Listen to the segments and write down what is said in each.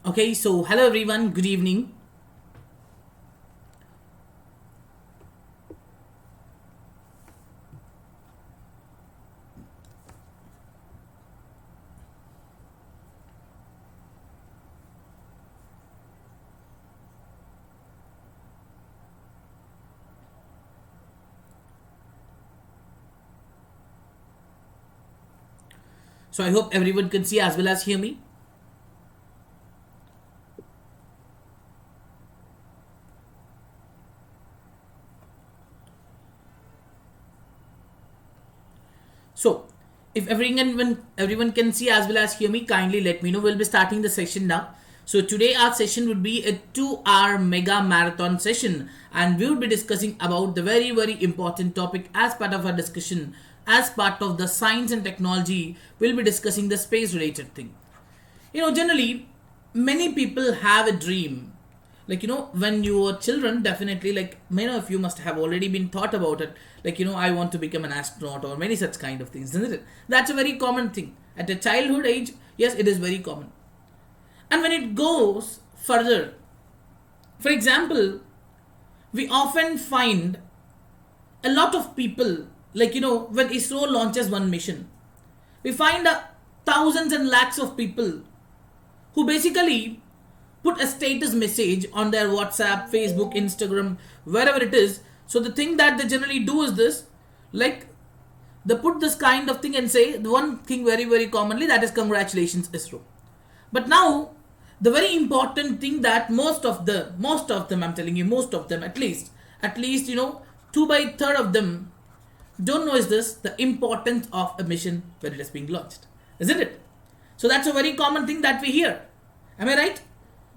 Okay, so hello everyone, good evening. So I hope everyone can see as well as hear me. So if everyone can see as well as hear me, kindly let me know. We'll be starting the session now. So today our session would be a 2-hour mega marathon session, and we will be discussing about the very important topic as part of our discussion. As part of the science and technology, we'll be discussing the space related thing. Generally many people have a dream, when you were children. Definitely, many of you must have already been thought about it, I want to become an astronaut or many such kind of things, isn't it? That's a very common thing at a childhood age. Yes, it is very common. And when it goes further, for example, we often find a lot of people, when ISRO launches one mission, we find thousands and lakhs of people who basically put a status message on their WhatsApp, Facebook, Instagram, wherever it is. So the thing that they generally do is this, like they put this kind of thing and say the one thing very commonly, that is congratulations ISRO. But now the very important thing that most of them, I'm telling you, most of them, at least 2/3 of them don't know is this, the importance of a mission when it is being launched, isn't it? So that's a very common thing that we hear. Am I right?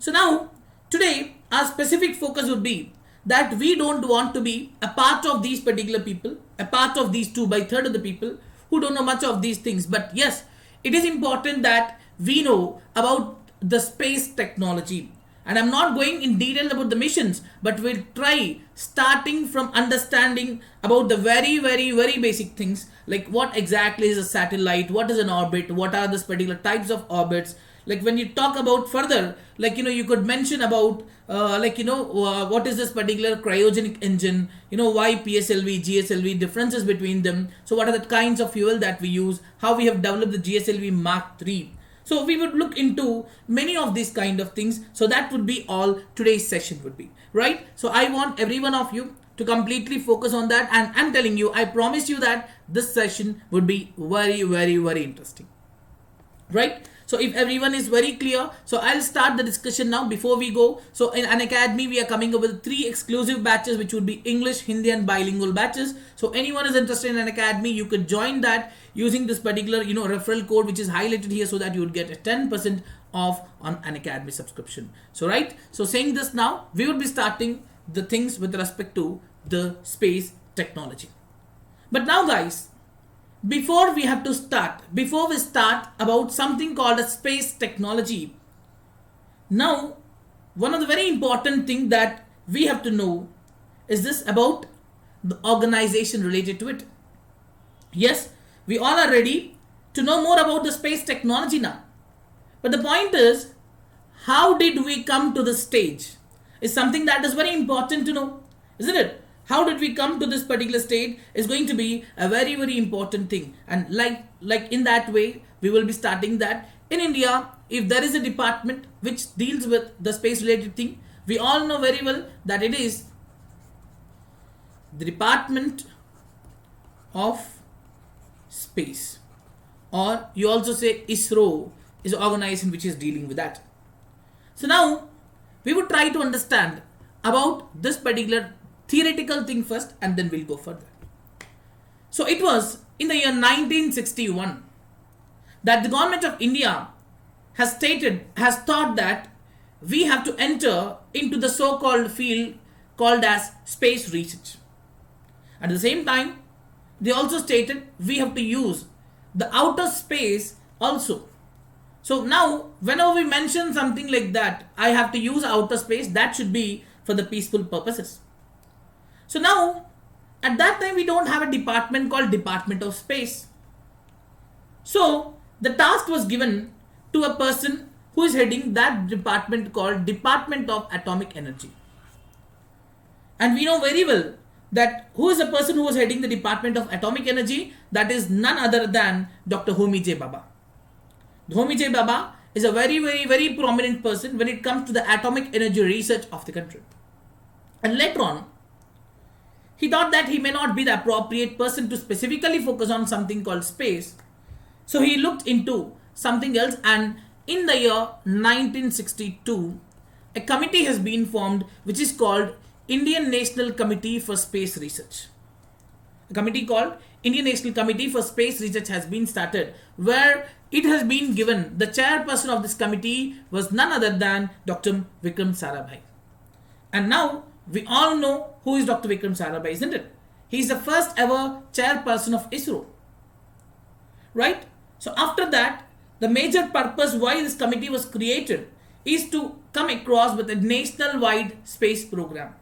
So now, today, our specific focus would be that we don't want to be a part of these particular people, a part of these 2/3 of the people who don't know much of these things. But yes, it is important that we know about the space technology. And I'm not going in detail about the missions, but we'll try starting from understanding about the very basic things, like what exactly is a satellite, what is an orbit, what are these particular types of orbits. Like when you talk about further, you could mention about what is this particular cryogenic engine, why PSLV, GSLV, differences between them. So what are the kinds of fuel that we use, how we have developed the GSLV Mark 3. So we would look into many of these kind of things. So that would be all today's session would be, right? So I want every one of you to completely focus on that, and I'm telling you, I promise you that this session would be very interesting, right? So if everyone is very clear, so I'll start the discussion now. Before we go, so in Unacademy we are coming up with 3 exclusive batches, which would be English, Hindi and bilingual batches. So anyone is interested in Unacademy, you could join that using this particular referral code, which is highlighted here, so that you would get a 10% off on Unacademy subscription. So right, so saying this now, we will be starting the things with respect to the space technology. But now guys, before we start about something called a space technology, now one of the very important thing that we have to know is this about the organization related to it. Yes, we all are ready to know more about the space technology now, but the point is, how did we come to this stage is something that is very important to know, isn't it? How did we come to this particular state is going to be a very important thing. And like in that way, we will be starting that. In India, if there is a department which deals with the space related thing, we all know very well that it is the Department of Space, or you also say ISRO is an organization which is dealing with that. So now we would try to understand about this particular theoretical thing first, and then we'll go further. So it was in the year 1961 that the government of India has thought that we have to enter into the so-called field called as space research. At the same time, they also stated we have to use the outer space also. So now whenever we mention something like that, I have to use outer space, that should be for the peaceful purposes. So now, at that time, we don't have a department called Department of Space. So the task was given to a person who is heading that department called Department of Atomic Energy. And we know very well that who is the person who was heading the Department of Atomic Energy? That is none other than Dr. Homi J. Bhabha. Homi J. Bhabha is a very prominent person when it comes to the atomic energy research of the country. And later on, he thought that he may not be the appropriate person to specifically focus on something called space. So he looked into something else, and in the year 1962, a committee has been formed which is called Indian National Committee for Space Research. A committee called Indian National Committee for Space Research has been started, where it has been given, the chairperson of this committee was none other than Dr. Vikram Sarabhai. And now we all know who is Dr. Vikram Sarabhai, isn't it? He is the first ever chairperson of ISRO. Right? So after that, the major purpose why this committee was created is to come across with a national-wide space program.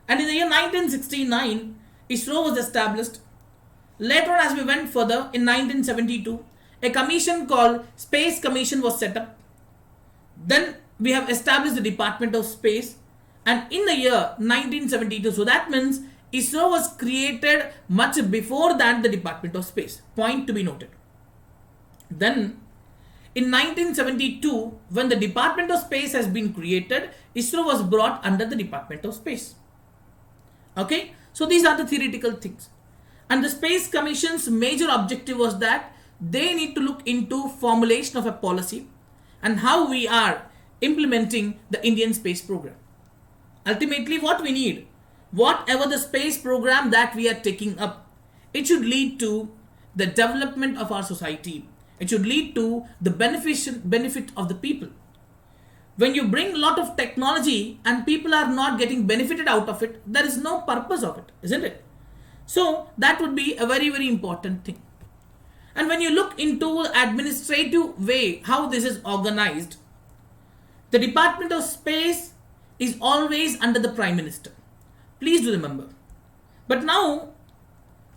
And in the year 1969, ISRO was established. Later on, as we went further, in 1972, a commission called Space Commission was set up. Then we have established the Department of Space. And in the year 1972, so that means ISRO was created much before than the Department of Space. Point to be noted. Then in 1972, when the Department of Space has been created, ISRO was brought under the Department of Space. Okay, so these are the theoretical things. And the Space Commission's major objective was that they need to look into formulation of a policy and how we are implementing the Indian space program. Ultimately, what we need, whatever the space program that we are taking up, it should lead to the development of our society. It should lead to the benefit of the people. When you bring a lot of technology and people are not getting benefited out of it, there is no purpose of it, isn't it? So that would be a very important thing. And when you look into the administrative way, how this is organized, the Department of Space is always under the Prime Minister. Please do remember. But now,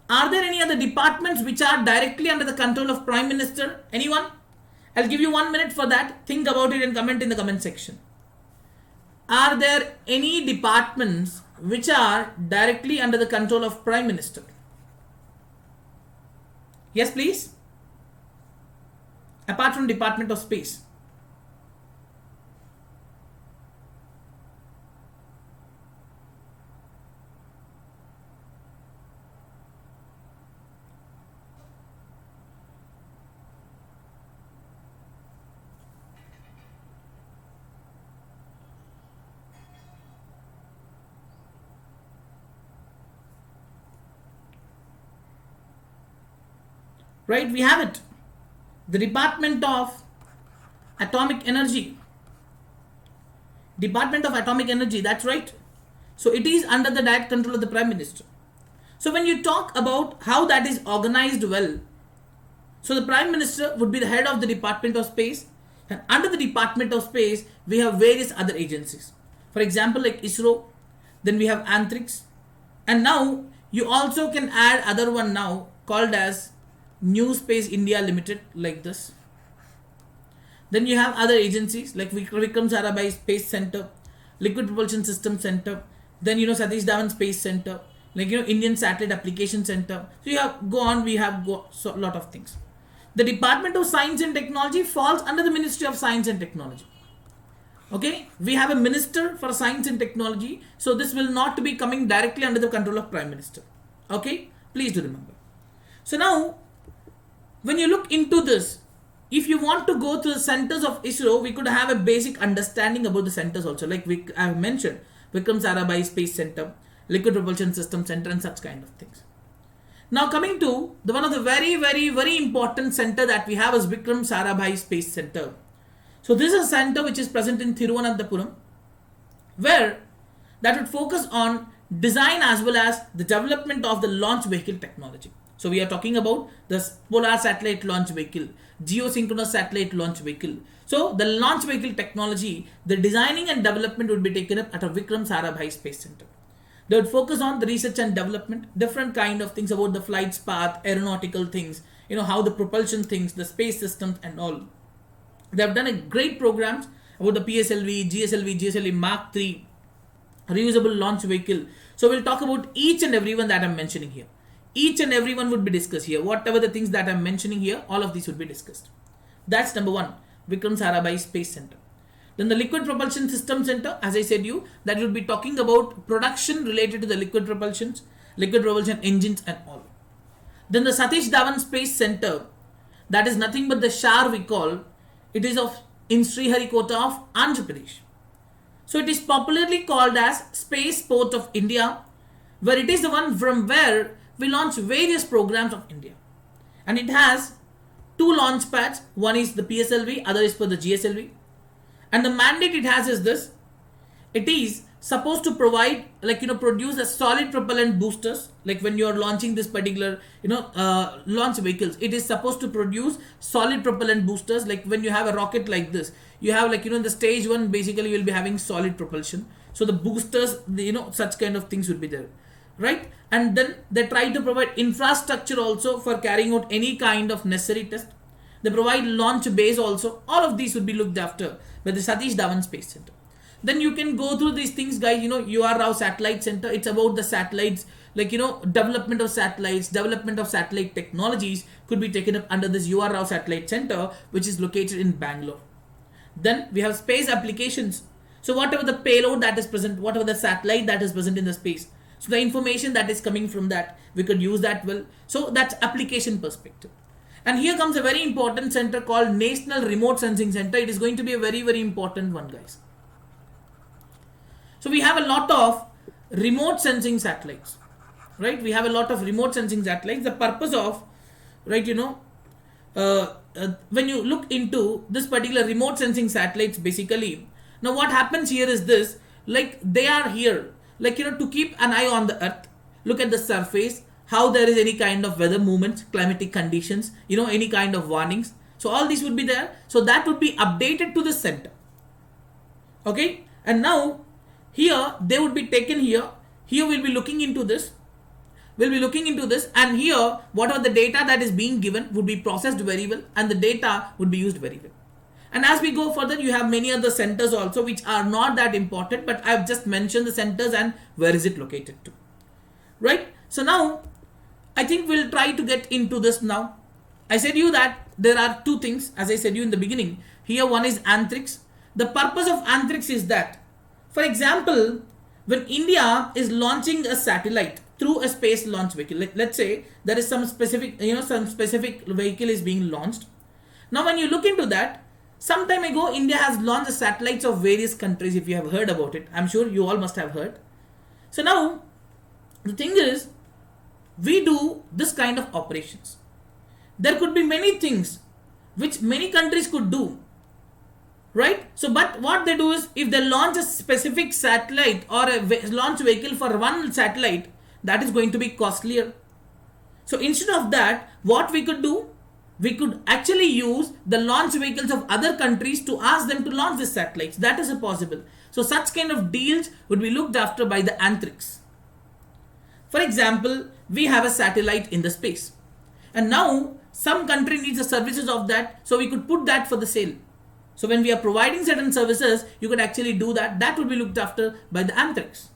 are there any other departments which are directly under the control of Prime Minister? Anyone? I'll give you 1 minute for that. Think about it and comment in the comment section. Are there any departments which are directly under the control of Prime Minister? Yes, please. Apart from Department of Space. Right, we have it. The Department of Atomic Energy. Department of Atomic Energy, that's right. So it is under the direct control of the Prime Minister. So when you talk about how that is organized well, so the Prime Minister would be the head of the Department of Space, and under the Department of Space, we have various other agencies. For example, like ISRO, then we have Antrix, and now you also can add other one now called as New Space India Limited, like this. Then you have other agencies like Vikram Sarabhai Space Center, Liquid Propulsion System Center, then Satish Dhawan Space Center, like Indian Satellite Application Center. So you have go on, we have a lot of things. The Department of Science and Technology falls under the Ministry of Science and Technology. Okay, we have a Minister for Science and Technology, so this will not be coming directly under the control of Prime Minister. Okay, please do remember. So now, when you look into this, if you want to go to the centers of ISRO, we could have a basic understanding about the centers also. Like I have mentioned, Vikram Sarabhai Space Center, Liquid Propulsion System Center, and such kind of things. Now coming to one of the very important center that we have is Vikram Sarabhai Space Center. So this is a center which is present in Thiruvananthapuram, where that would focus on design as well as the development of the launch vehicle technology. So we are talking about the Polar Satellite Launch Vehicle, Geosynchronous Satellite Launch Vehicle. So the launch vehicle technology, the designing and development would be taken up at a Vikram Sarabhai Space Center. They would focus on the research and development, different kind of things about the flight's path, aeronautical things, how the propulsion things, the space systems and all. They have done a great programs about the PSLV, GSLV Mark 3, reusable launch vehicle. So we'll talk about each and every one that I'm mentioning here. Each and every one would be discussed here. Whatever the things that I'm mentioning here, all of these would be discussed. That's number one, Vikram Sarabhai Space Center. Then the Liquid Propulsion System Center, as I said you, that will be talking about production related to the liquid propulsion engines and all. Then the Satish Dhawan Space Center, that is nothing but the SHAR we call. It is in Sriharikota of Andhra Pradesh. So it is popularly called as Spaceport of India, where it is the one from where we launch various programs of India. And it has two launch pads. One is the PSLV, other is for the GSLV. And the mandate it has is this. It is supposed to provide, produce a solid propellant boosters. Like when you are launching this particular, launch vehicles, it is supposed to produce solid propellant boosters. Like when you have a rocket like this, you have in the stage one, basically you will be having solid propulsion. So the boosters, such kind of things would be there, right? And then they try to provide infrastructure also for carrying out any kind of necessary test. They provide launch base also. All of these would be looked after by the Satish Dhawan Space Center. Then you can go through these things, guys. UR Rao Satellite Center. It's about the satellites, development of satellites, development of satellite technologies could be taken up under this UR Rao Satellite Center, which is located in Bangalore. Then we have space applications. So whatever the payload that is present, whatever the satellite that is present in the space, so the information that is coming from that, we could use that well. So that's application perspective. And here comes a very important center called National Remote Sensing Center. It is going to be a very, very important one, guys. So we have a lot of remote sensing satellites, right? We have a lot of remote sensing satellites. The purpose of, right, when you look into this particular remote sensing satellites, basically, now what happens here is this, like they are here, to keep an eye on the earth, look at the surface, how there is any kind of weather movements, climatic conditions, any kind of warnings. So all these would be there. So that would be updated to the center. Okay. And now here they would be taken here. Here we'll be looking into this. And here whatever the data that is being given would be processed very well and the data would be used very well. And as we go further, you have many other centers also which are not that important, but I've just mentioned the centers and where is it located to. Right. So now I think we'll try to get into this now. I said you that there are two things, as I said you in the beginning. Here one is Antrix. The purpose of Antrix is that, for example, when India is launching a satellite through a space launch vehicle, let's say there is some specific vehicle is being launched. Now when you look into that, some time ago India has launched satellites of various countries. If you have heard about it, I'm sure you all must have heard. So now the thing is, we do this kind of operations. There could be many things which many countries could do, right? So but what they do is, if they launch a specific satellite or a launch vehicle for one satellite, that is going to be costlier. So instead of that, what we could do, we could actually use the launch vehicles of other countries to ask them to launch the satellites. That is possible. So such kind of deals would be looked after by the Antrix. For example, we have a satellite in the space and now some country needs the services of that, so we could put that for the sale. So when we are providing certain services, you could actually do that. That would be looked after by the Antrix.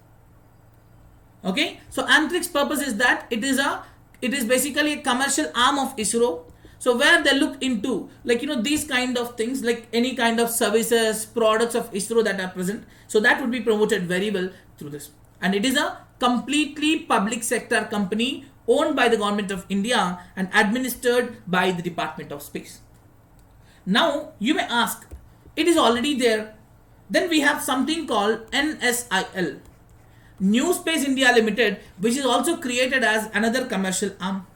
Okay, so Antrix purpose is that it is basically a commercial arm of ISRO. So where they look into these kind of things, like any kind of services, products of ISRO that are present. So that would be promoted very well through this. And it is a completely public sector company owned by the government of India and administered by the Department of Space. Now you may ask, it is already there. Then we have something called NSIL, New Space India Limited, which is also created as another commercial arm.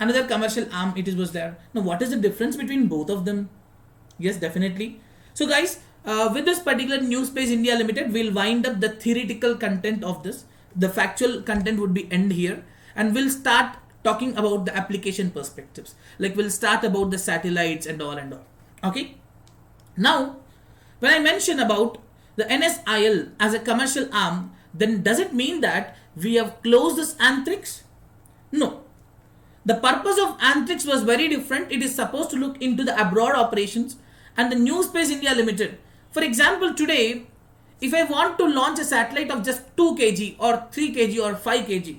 It was there. Now what is the difference between both of them? Yes, definitely. So guys, with this particular New Space India Limited, we'll wind up the theoretical content of this. The factual content would be end here, and we'll start talking about the application perspectives. Like we'll start about the satellites and all. Okay. Now, when I mention about the NSIL as a commercial arm, then does it mean that we have closed this Antrix? No. The purpose of Antrix was very different. It is supposed to look into the abroad operations and the New Space India Limited. For example, today, if I want to launch a satellite of just 2 kg or 3 kg or 5 kg,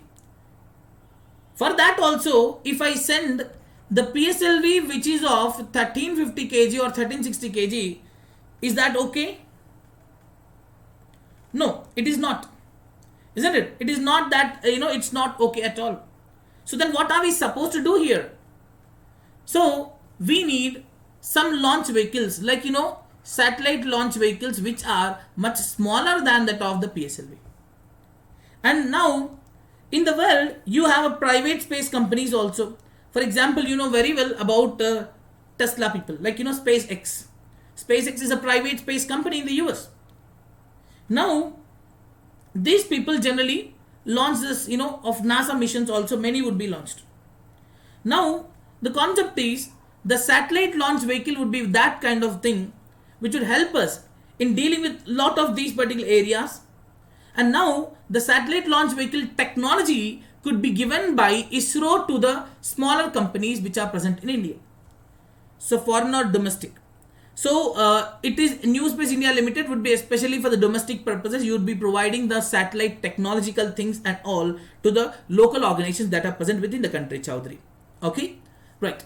for that also, if I send the PSLV which is of 1350 kg or 1360 kg, is that okay? No, it is not. Isn't it? It is not that, it's not okay at all. So then what are we supposed to do here? So we need some launch vehicles like, satellite launch vehicles which are much smaller than that of the PSLV. And now in the world, you have a private space companies also. For example, you know very well about Tesla people, like, SpaceX. SpaceX is a private space company in the US. Now, these people generally launch this, of NASA missions also, many would be launched. Now, the concept is the satellite launch vehicle would be that kind of thing which would help us in dealing with lot of these particular areas. And now, the satellite launch vehicle technology could be given by ISRO to the smaller companies which are present in India. So, foreign or domestic. So, it is New Space India Limited would be especially for the domestic purposes. You would be providing the satellite technological things and all to the local organizations that are present within the country, Chaudhary. Okay, right.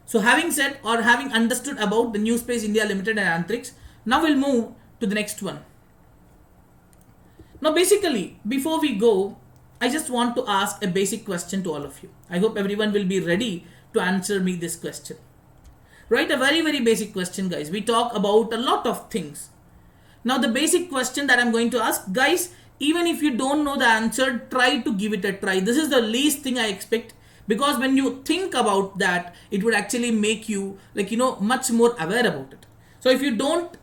So, having said or having understood about the New Space India Limited and Antrix, now we'll move to the next one. Now, basically, before we go, I just want to ask a basic question to all of you. I hope everyone will be ready to answer me this question. Right, a very, very basic question, guys. We talk about a lot of things. Now, the basic question that I'm going to ask, guys, even if you don't know the answer, try to give it a try. This is the least thing I expect, because when you think about that, it would actually make you, like, much more aware about it. So, if you don't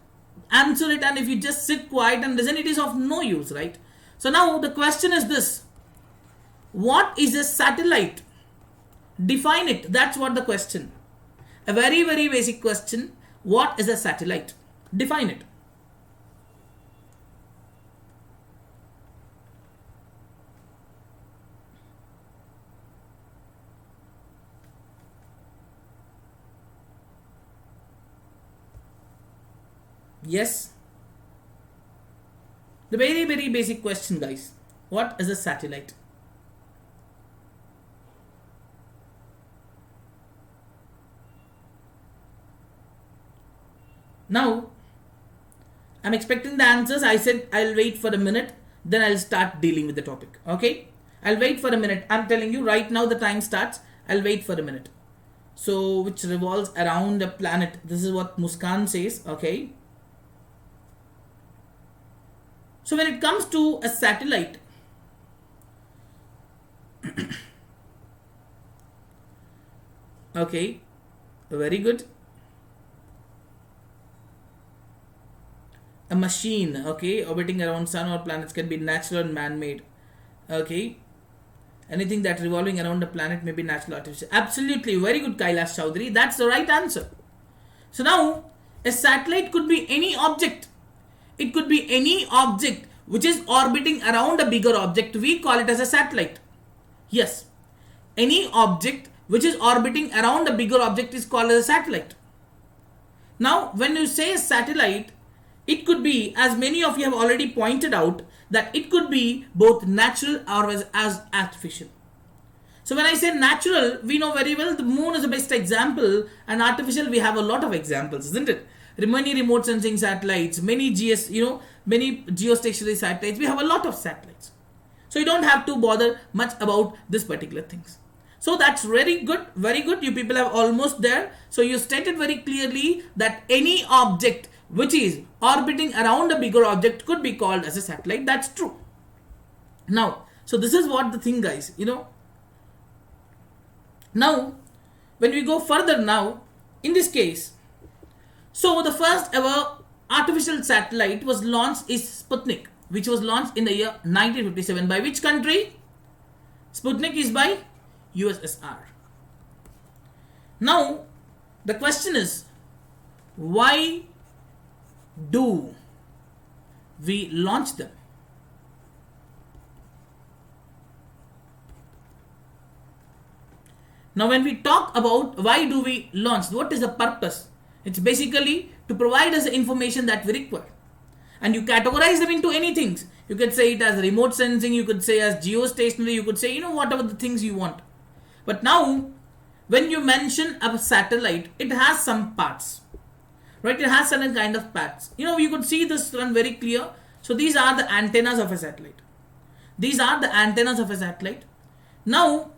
answer it and if you just sit quiet and listen, it is of no use, right? So, now the question is this: what is a satellite? Define it. That's what the question. A very, very basic question. What is a satellite? Define it. Yes. The very, very basic question, guys. What is a satellite? Now, I'm expecting the answers. I said I'll wait for a minute, then I'll start dealing with the topic. Okay? I'll wait for a minute. I'm telling you right now the time starts. I'll wait for a minute. So, which revolves around a planet. This is what Muskan says. Okay? So, when it comes to a satellite, okay, very good. A machine, okay, orbiting around sun or planets can be natural and man-made. Okay, anything that revolving around a planet may be natural, artificial. Absolutely, very good, Kailash Chowdhury. That's the right answer. So now, a satellite could be any object. It could be any object which is orbiting around a bigger object. We call it as a satellite. Yes, any object which is orbiting around a bigger object is called as a satellite. Now, when you say satellite, it could be, as many of you have already pointed out, that it could be both natural or as artificial. So when I say natural, we know very well the moon is the best example, and artificial we have a lot of examples, isn't it? Many remote sensing satellites, many many geostationary satellites. We have a lot of satellites. So you don't have to bother much about this particular things. So that's very good, very good. You people are almost there. So you stated very clearly that any object which is orbiting around a bigger object could be called as a satellite. That's true. Now, so this is what the thing, guys, Now, when we go further now, in this case, so the first ever artificial satellite was launched is Sputnik, which was launched in the year 1957 by which country? Sputnik is by USSR. Now, the question is, why do we launch them? Now when we talk about why do we launch, what is the purpose? It's basically to provide us the information that we require. And you categorize them into anything. You could say it as remote sensing, you could say as geostationary, you could say, whatever the things you want. But now, when you mention a satellite, it has some parts. Right? It has certain kind of parts. You could see this one very clear. So these are the antennas of a satellite. These are the antennas of a satellite. Now,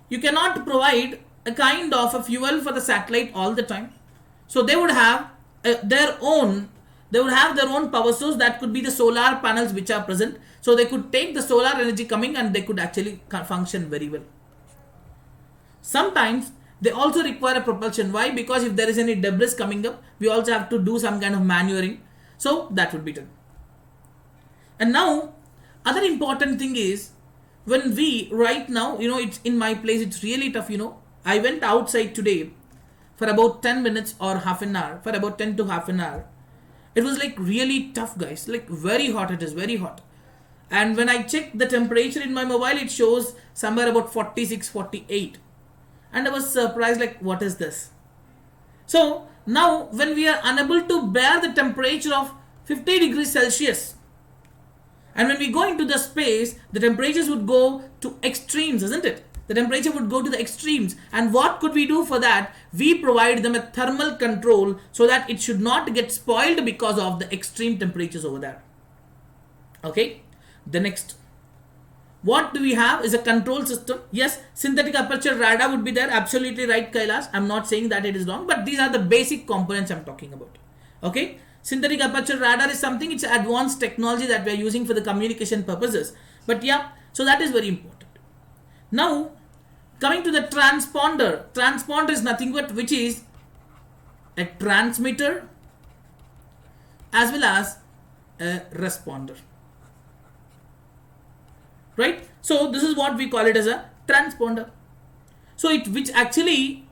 you cannot provide a kind of a fuel for the satellite all the time. So they would have their own power source, that could be the solar panels which are present. So they could take the solar energy coming and they could actually function very well. Sometimes they also require a propulsion. Why? Because if there is any debris coming up, we also have to do some kind of maneuvering. So that would be done. And now, other important thing is, when we right now, it's in my place, it's really tough. I went outside today for about 10 minutes or half an hour, for about 10 to half an hour. It was like really tough, guys, like very hot. It is very hot. And when I check the temperature in my mobile, it shows somewhere about 46, 48. And I was surprised, like, what is this? So now when we are unable to bear the temperature of 50 degrees Celsius, and when we go into the space, the temperatures would go to extremes, isn't it? The temperature would go to the extremes. And what could we do for that? We provide them a thermal control so that it should not get spoiled because of the extreme temperatures over there. Okay. The next, what do we have is a control system. Yes, synthetic aperture radar would be there. Absolutely right, Kailash. I'm not saying that it is wrong, but these are the basic components I'm talking about. Okay. Synthetic aperture radar is something, it's advanced technology that we are using for the communication purposes. But yeah, so that is very important. Now, coming to the transponder. Transponder is nothing but which is a transmitter as well as a responder. Right? So this is what we call it as a transponder. So it which actually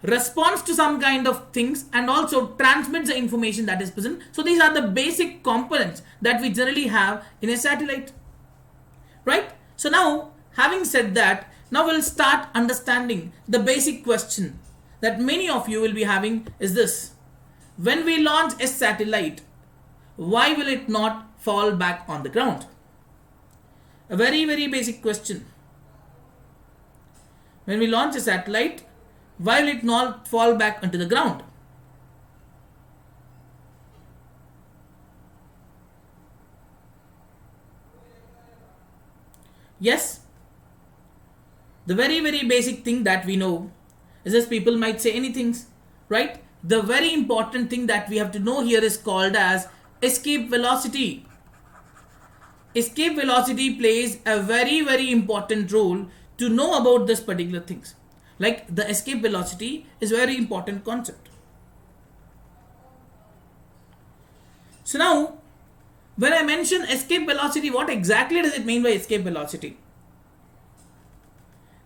responds to some kind of things and also transmits the information that is present. So these are the basic components that we generally have in a satellite. Right? So now, having said that, now we'll start understanding the basic question that many of you will be having is this. When we launch a satellite, why will it not fall back on the ground? A very, very basic question. When we launch a satellite, why will it not fall back onto the ground? Yes, the very, very basic thing that we know is this. People might say anything, right? The very important thing that we have to know here is called as escape velocity. Escape velocity plays a very, very important role to know about this particular things. Like the escape velocity is a very important concept. So now, when I mention escape velocity, what exactly does it mean by escape velocity?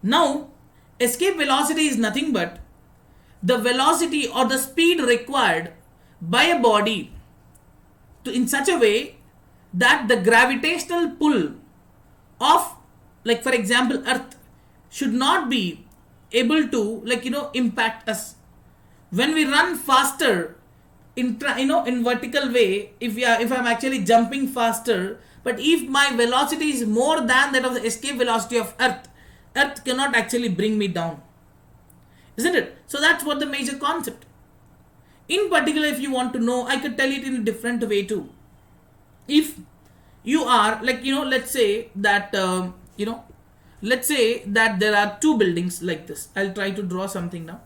Now, escape velocity is nothing but the velocity or the speed required by a body to in such a way that the gravitational pull of, like for example, Earth should not be able to impact us. When we run faster in vertical way, if I'm actually jumping faster, but if my velocity is more than that of the escape velocity of Earth cannot actually bring me down, isn't it? So that's what the major concept. In particular, if you want to know, I could tell it in a different way too. If you are let's say that let's say that there are two buildings like this. I'll try to draw something now.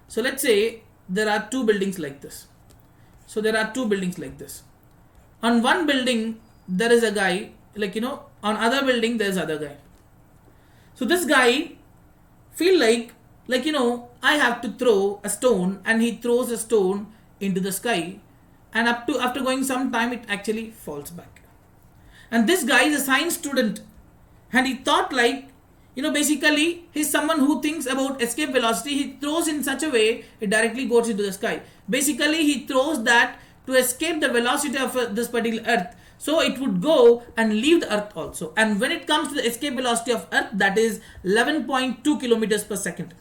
So let's say there are two buildings like this. So there are two buildings like this. On one building there is a guy, on other building there is other guy. So this guy feel like I have to throw a stone, and he throws a stone into the sky, and after going some time it actually falls back. And this guy is a science student, and he thought basically he's someone who thinks about escape velocity. He throws in such a way it directly goes into the sky. Basically he throws that to escape the velocity of this particular Earth, so it would go and leave the Earth also. And when it comes to the escape velocity of Earth, that is 11.2 kilometers per second.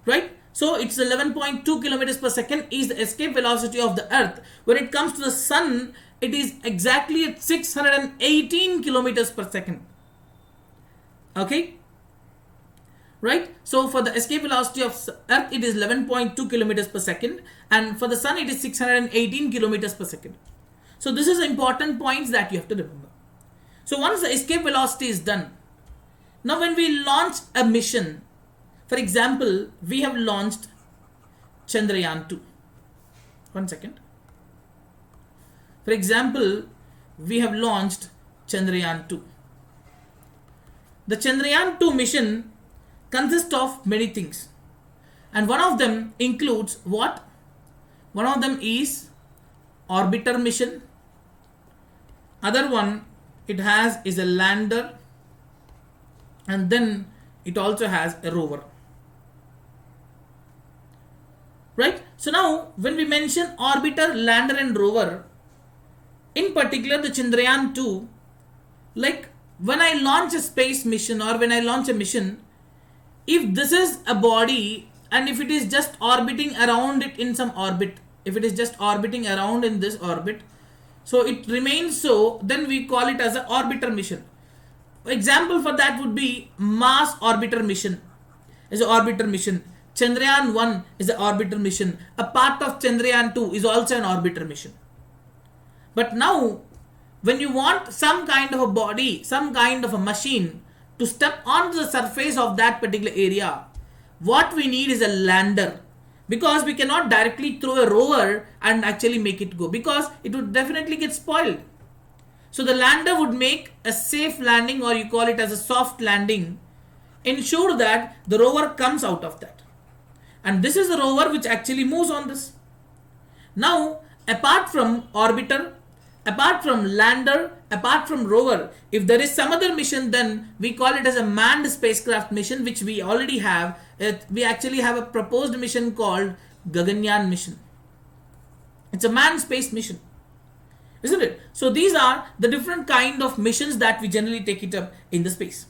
right? So it's 11.2 kilometers per second is the escape velocity of the earth. When it comes to the sun, it is exactly at 618 kilometers per second. Okay, right? So for the escape velocity of earth, it is 11.2 kilometers per second, and for the sun it is 618 kilometers per second. So this is important points that you have to remember. So once the escape velocity is done, now when we launch a mission, for example, we have launched Chandrayaan 2. One second. For example, we have launched Chandrayaan 2. The Chandrayaan 2 mission consists of many things, and one of them includes what? One of them is orbiter mission. Other one it has is a lander, and then it also has a rover. Right? So now when we mention orbiter, lander and rover, in particular the Chandrayaan 2, like when I launch a space mission or when I launch a mission, if this is a body and if it is just orbiting around it in some orbit, if it is just orbiting around in this orbit, so it remains so, then we call it as an orbiter mission. Example for that would be Mars orbiter mission is an orbiter mission. Chandrayaan 1 is an orbiter mission. A part of Chandrayaan 2 is also an orbiter mission. But now, when you want some kind of a body, some kind of a machine to step onto the surface of that particular area, what we need is a lander. Because we cannot directly throw a rover and actually make it go, because it would definitely get spoiled. So the lander would make a safe landing, or you call it as a soft landing, ensure that the rover comes out of that. And this is the rover which actually moves on this. Now, apart from orbiter, apart from lander, apart from rover, if there is some other mission, then we call it as a manned spacecraft mission, which we already have. We actually have a proposed mission called Gaganyaan mission. It's a manned space mission, isn't it? So these are the different kind of missions that we generally take it up in the space.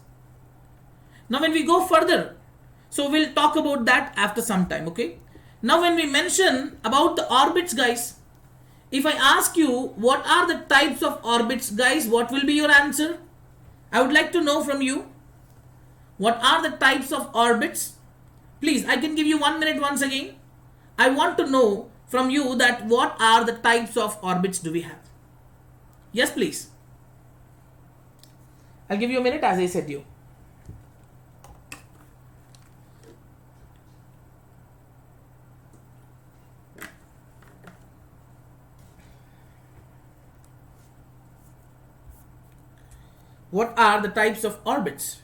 Now when we go further, so we'll talk about that after some time, okay? Now when we mention about the orbits, guys, if I ask you what are the types of orbits, guys, what will be your answer? I would like to know from you. What are the types of orbits? Please, I can give you 1 minute once again. I want to know from you that what are the types of orbits do we have? Yes, please. I'll give you a minute as I said you. What are the types of orbits?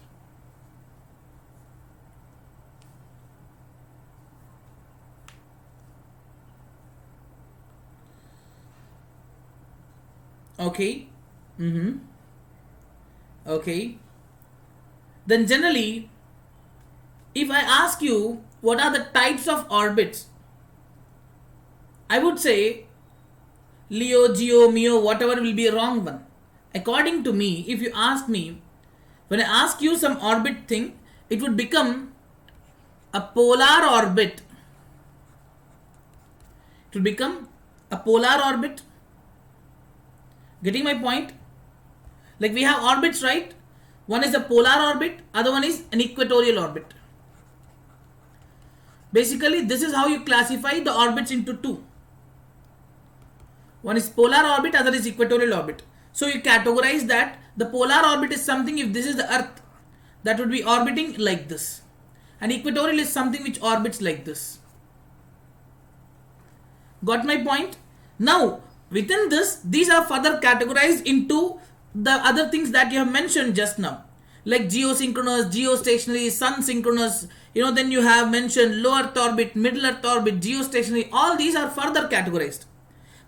Okay. Okay. Then generally, if I ask you what are the types of orbits, I would say Leo, Geo, Meo, whatever will be a wrong one. According to me, if you ask me, when I ask you some orbit thing, it would become a polar orbit. It will become a polar orbit. Getting my point? Like we have orbits, right? One is a polar orbit, other one is an equatorial orbit. Basically, this is how you classify the orbits into two. One is polar orbit, other is equatorial orbit. So you categorize that the polar orbit is something, if this is the earth, that would be orbiting like this. And equatorial is something which orbits like this. Got my point? Now, within this, these are further categorized into the other things that you have mentioned just now. Like geosynchronous, geostationary, sun synchronous, then you have mentioned low earth orbit, middle earth orbit, geostationary, all these are further categorized.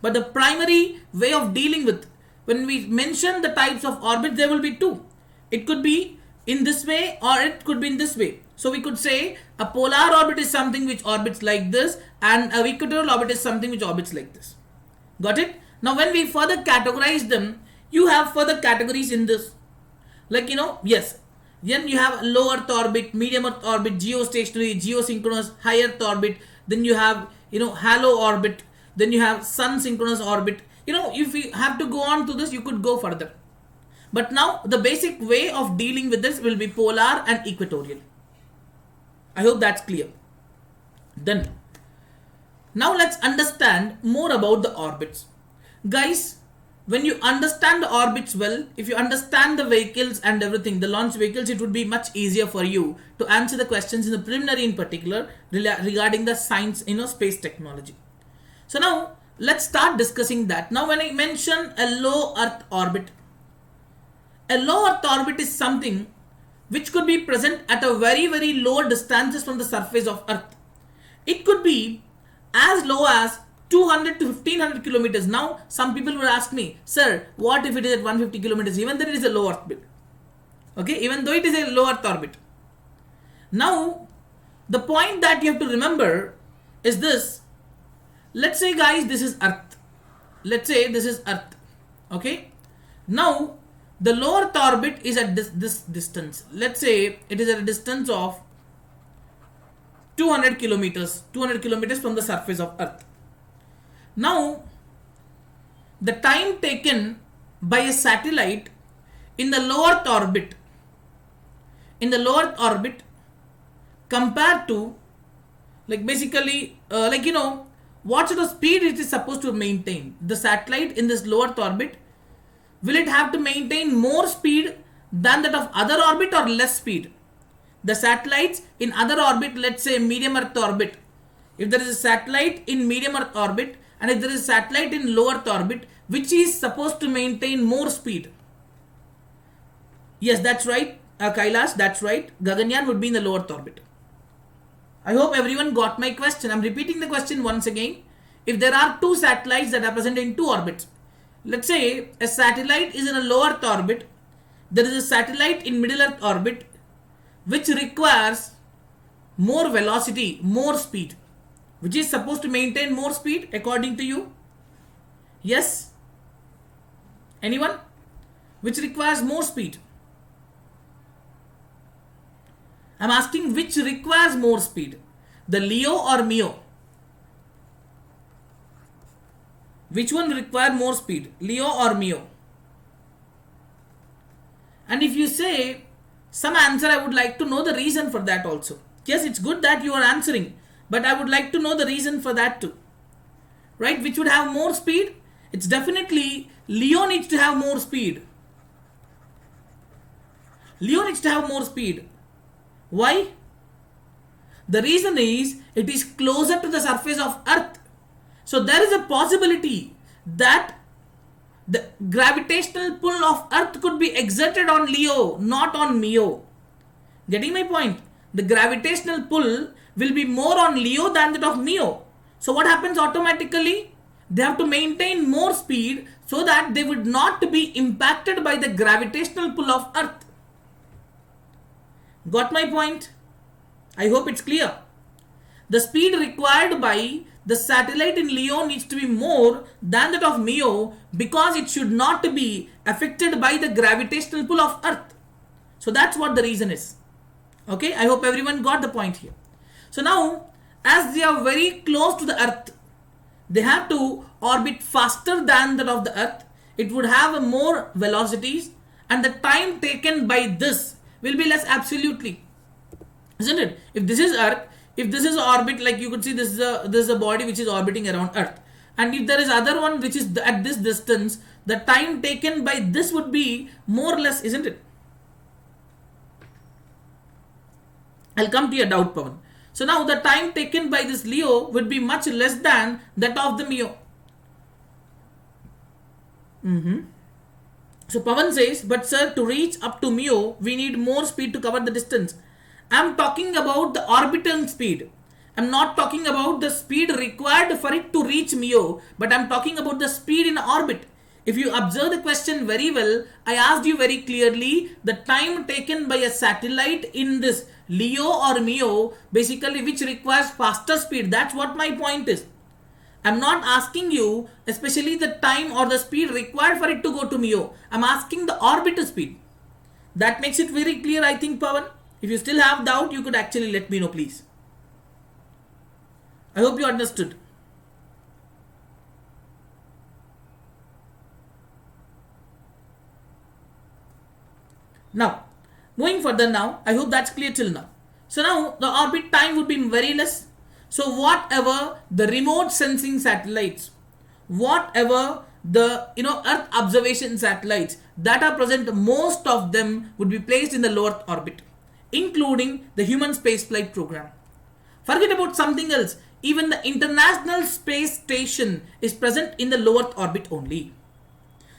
But the primary way of dealing with, when we mention the types of orbit, there will be two. It could be in this way or it could be in this way. So we could say a polar orbit is something which orbits like this, and a equatorial orbit is something which orbits like this. Got it? Now when we further categorize them, you have further categories in this. Like, yes, Then you have low Earth orbit, medium Earth orbit, geostationary, geosynchronous, high Earth orbit. Then you have, halo orbit. Then you have sun synchronous orbit. If you have to go on to this, you could go further. But now the basic way of dealing with this will be polar and equatorial. I hope that's clear. Then, now let's understand more about the orbits. Guys, when you understand the orbits well, if you understand the vehicles and everything, the launch vehicles, it would be much easier for you to answer the questions in the preliminary in particular regarding the science, space technology. So now, let's start discussing that. Now when I mention a low Earth orbit is something which could be present at a very, very low distances from the surface of Earth. It could be as low as 200 to 1500 kilometers. Now, some people would ask me, sir, what if it is at 150 kilometers? Even though it is a low Earth orbit. Okay, even though it is a low Earth orbit. Now, the point that you have to remember is this. Let's say, guys, this is Earth. Let's say this is Earth. Okay. Now, the low Earth orbit is at this distance. Let's say it is at a distance of 200 kilometers from the surface of Earth. Now, the time taken by a satellite in the low Earth orbit, compared to, what sort of speed it is supposed to maintain. The satellite in this low Earth orbit, will it have to maintain more speed than that of other orbit or less speed? The satellites in other orbit, let's say medium Earth orbit, if there is a satellite in medium Earth orbit and if there is a satellite in low Earth orbit, which is supposed to maintain more speed? Yes, that's right, Kailash, that's right. Gaganyaan would be in the low Earth orbit. I hope everyone got my question. I'm repeating the question once again. If there are two satellites that are present in two orbits, let's say a satellite is in a low Earth orbit, there is a satellite in middle Earth orbit which requires more velocity, more speed, which is supposed to maintain more speed according to you. Yes? Anyone? Which requires more speed. I'm asking which requires more speed, the LEO or MEO? Which one require more speed, LEO or MEO? And if you say some answer, I would like to know the reason for that also. Yes, it's good that you are answering, but I would like to know the reason for that too. Right? Which would have more speed? It's definitely LEO needs to have more speed. LEO needs to have more speed. Why? The reason is it is closer to the surface of Earth. So there is a possibility that the gravitational pull of Earth could be exerted on LEO, not on MEO. Getting my point? The gravitational pull will be more on LEO than that of MEO. So what happens automatically? They have to maintain more speed so that they would not be impacted by the gravitational pull of Earth. Got my point? I hope it's clear. The speed required by the satellite in LEO needs to be more than that of MEO because it should not be affected by the gravitational pull of Earth. So that's what the reason is. Okay, I hope everyone got the point here. So now, as they are very close to the Earth, they have to orbit faster than that of the Earth. It would have more velocities and the time taken by this will be less absolutely. Isn't it? If this is Earth, if this is orbit, like you could see this is a body which is orbiting around Earth. And if there is other one which is at this distance, the time taken by this would be more or less, isn't it? I'll come to your doubt, Pawan. So now the time taken by this LEO would be much less than that of the MEO. So Pawan says, but sir, to reach up to MEO, we need more speed to cover the distance. I'm talking about the orbital speed. I'm not talking about the speed required for it to reach MEO, but I'm talking about the speed in orbit. If you observe the question very well, I asked you very clearly the time taken by a satellite in this LEO or MEO, basically which requires faster speed. That's what my point is. I'm not asking you especially the time or the speed required for it to go to MEO. I'm asking the orbital speed. That makes it very clear, I think, Pawan. If you still have doubt, you could actually let me know, please. I hope you understood. Now, moving further now, I hope that's clear till now. So now the orbit time would be very less. So whatever the remote sensing satellites, whatever the Earth observation satellites that are present, most of them would be placed in the low Earth orbit, including the human spaceflight program. Forget about something else. Even the International Space Station is present in the low Earth orbit only.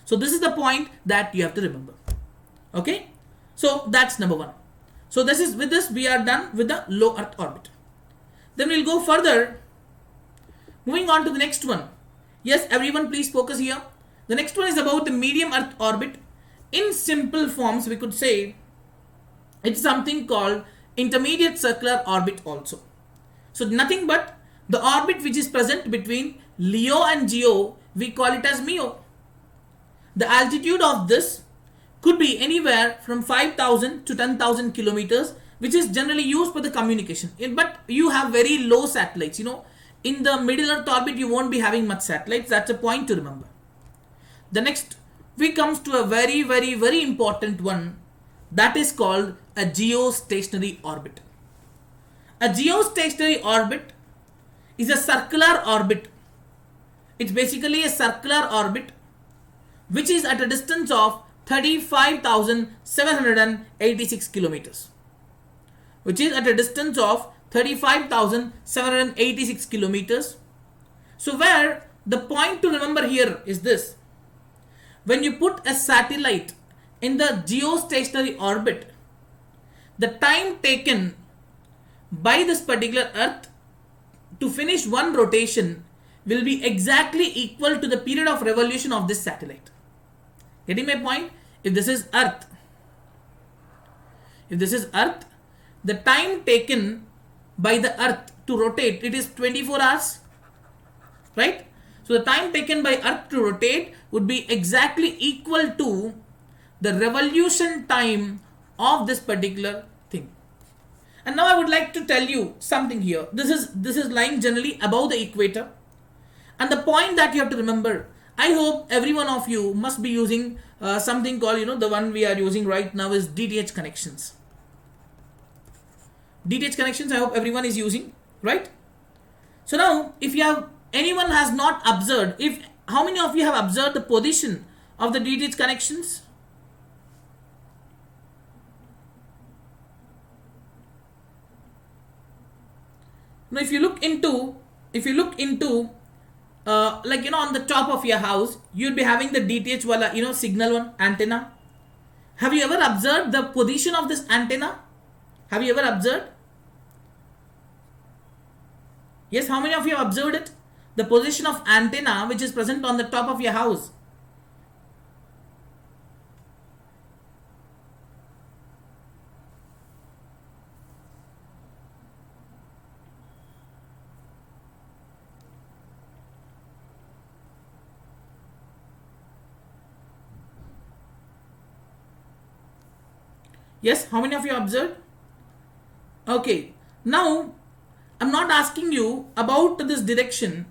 So this is the point that you have to remember. Okay. So that's number one. So with this we are done with the low Earth orbit. Then we'll go further. Moving on to the next one. Yes, everyone please focus here. The next one is about the medium Earth orbit. In simple forms, we could say it's something called intermediate circular orbit also. So nothing but the orbit which is present between LEO and GEO, we call it as MEO. The altitude of this could be anywhere from 5,000 to 10,000 kilometers, which is generally used for the communication. But you have very low satellites. In the middle Earth orbit, you won't be having much satellites. That's a point to remember. The next, we comes to a very, very, very important one. That is called a geostationary orbit. A geostationary orbit is a circular orbit. It's basically a circular orbit which is at a distance of 35,786 kilometers. Which is at a distance of 35,786 kilometers. So where the point to remember here is this. When you put a satellite in the geostationary orbit, the time taken by this particular Earth to finish one rotation will be exactly equal to the period of revolution of this satellite. Getting my point? If this is Earth, the time taken by the Earth to rotate, it is 24 hours, right? So the time taken by Earth to rotate would be exactly equal to the revolution time of this particular thing. And now I would like to tell you something here. This is lying generally above the equator. And the point that you have to remember, I hope every one of you must be using something called, the one we are using right now is DTH connections. DTH connections, I hope everyone is using, right? So now, if anyone has not observed, how many of you have observed the position of the DTH connections? Now, if you look into on the top of your house, you'll be having the DTH wala, signal one antenna. Have you ever observed the position of this antenna? Have you ever observed? Yes, how many of you have observed it? The position of antenna which is present on the top of your house. Yes, how many of you observed? Okay, now I'm not asking you about this direction,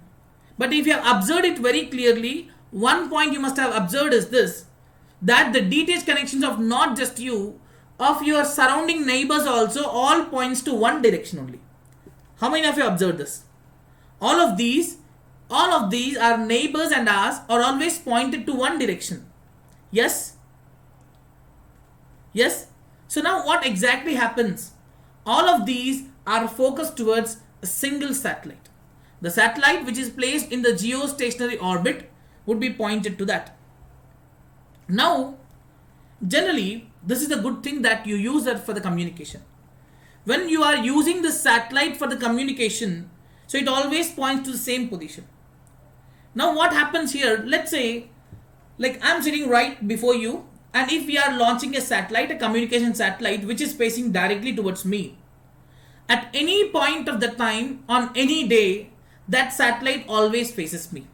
but if you have observed it very clearly, one point you must have observed is this, that the DTH connections of not just you, of your surrounding neighbors also, all points to one direction only. How many of you observed this? All of these are neighbors and ours are always pointed to one direction. Yes? Yes? So now what exactly happens? All of these are focused towards a single satellite. The satellite which is placed in the geostationary orbit would be pointed to that. Now, generally, this is a good thing that you use that for the communication. When you are using the satellite for the communication, so it always points to the same position. Now what happens here? Let's say, like I'm sitting right before you, and if we are launching a satellite, a communication satellite, which is facing directly towards me, at any point of the time on any day, that satellite always faces me.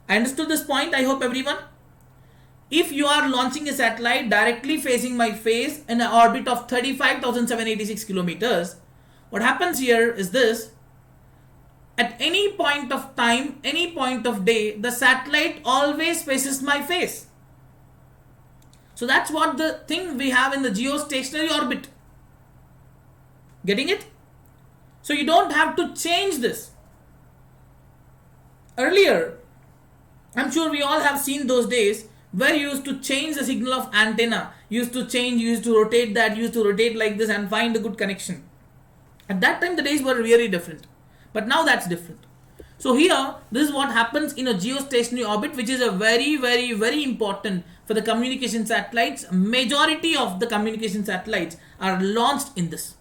I understood this point, I hope everyone. if you are launching a satellite directly facing my face in an orbit of 35,786 kilometers, what happens here is this: at any point of time, any point of day, the satellite always faces my face. So that's what the thing we have in the geostationary orbit. Getting it? So you don't have to change this. Earlier, I'm sure we all have seen those days where you used to change the signal of antenna. You used to change, you used to rotate that, you used to rotate like this and find a good connection. At that time, the days were really different. But now that's different. So here, this is what happens in a geostationary orbit, which is a very, very, very important for the communication satellites. Majority of the communication satellites are launched in this.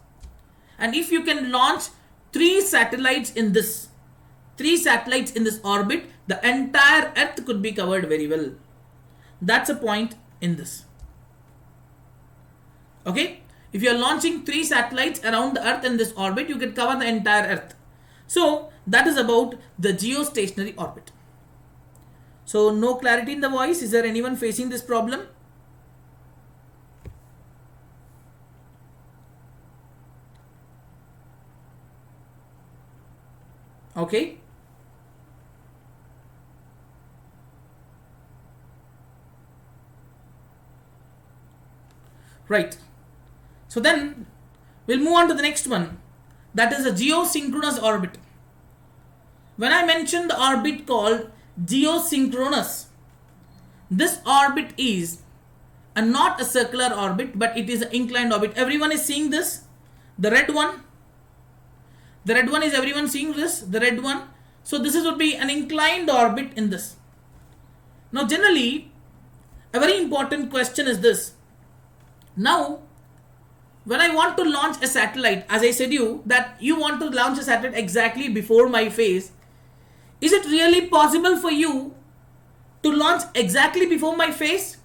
And if you can launch 3 satellites in this orbit, the entire Earth could be covered very well. That's a point in this. Okay? If you are launching 3 satellites around the Earth in this orbit, you can cover the entire Earth. So that is about the geostationary orbit. So no clarity in the voice. Is there anyone facing this problem? Okay. Right. So then we'll move on to the next one. That is a geosynchronous orbit. When I mentioned the orbit called geosynchronous, this orbit is not a circular orbit, but it is an inclined orbit. Everyone is seeing this? The red one? The red one, is everyone seeing this? The red one? So this would be an inclined orbit in this. Now generally, a very important question is this. Now, when I want to launch a satellite, as I said you, that you want to launch a satellite exactly before my face, is it really possible for you to launch exactly before my face?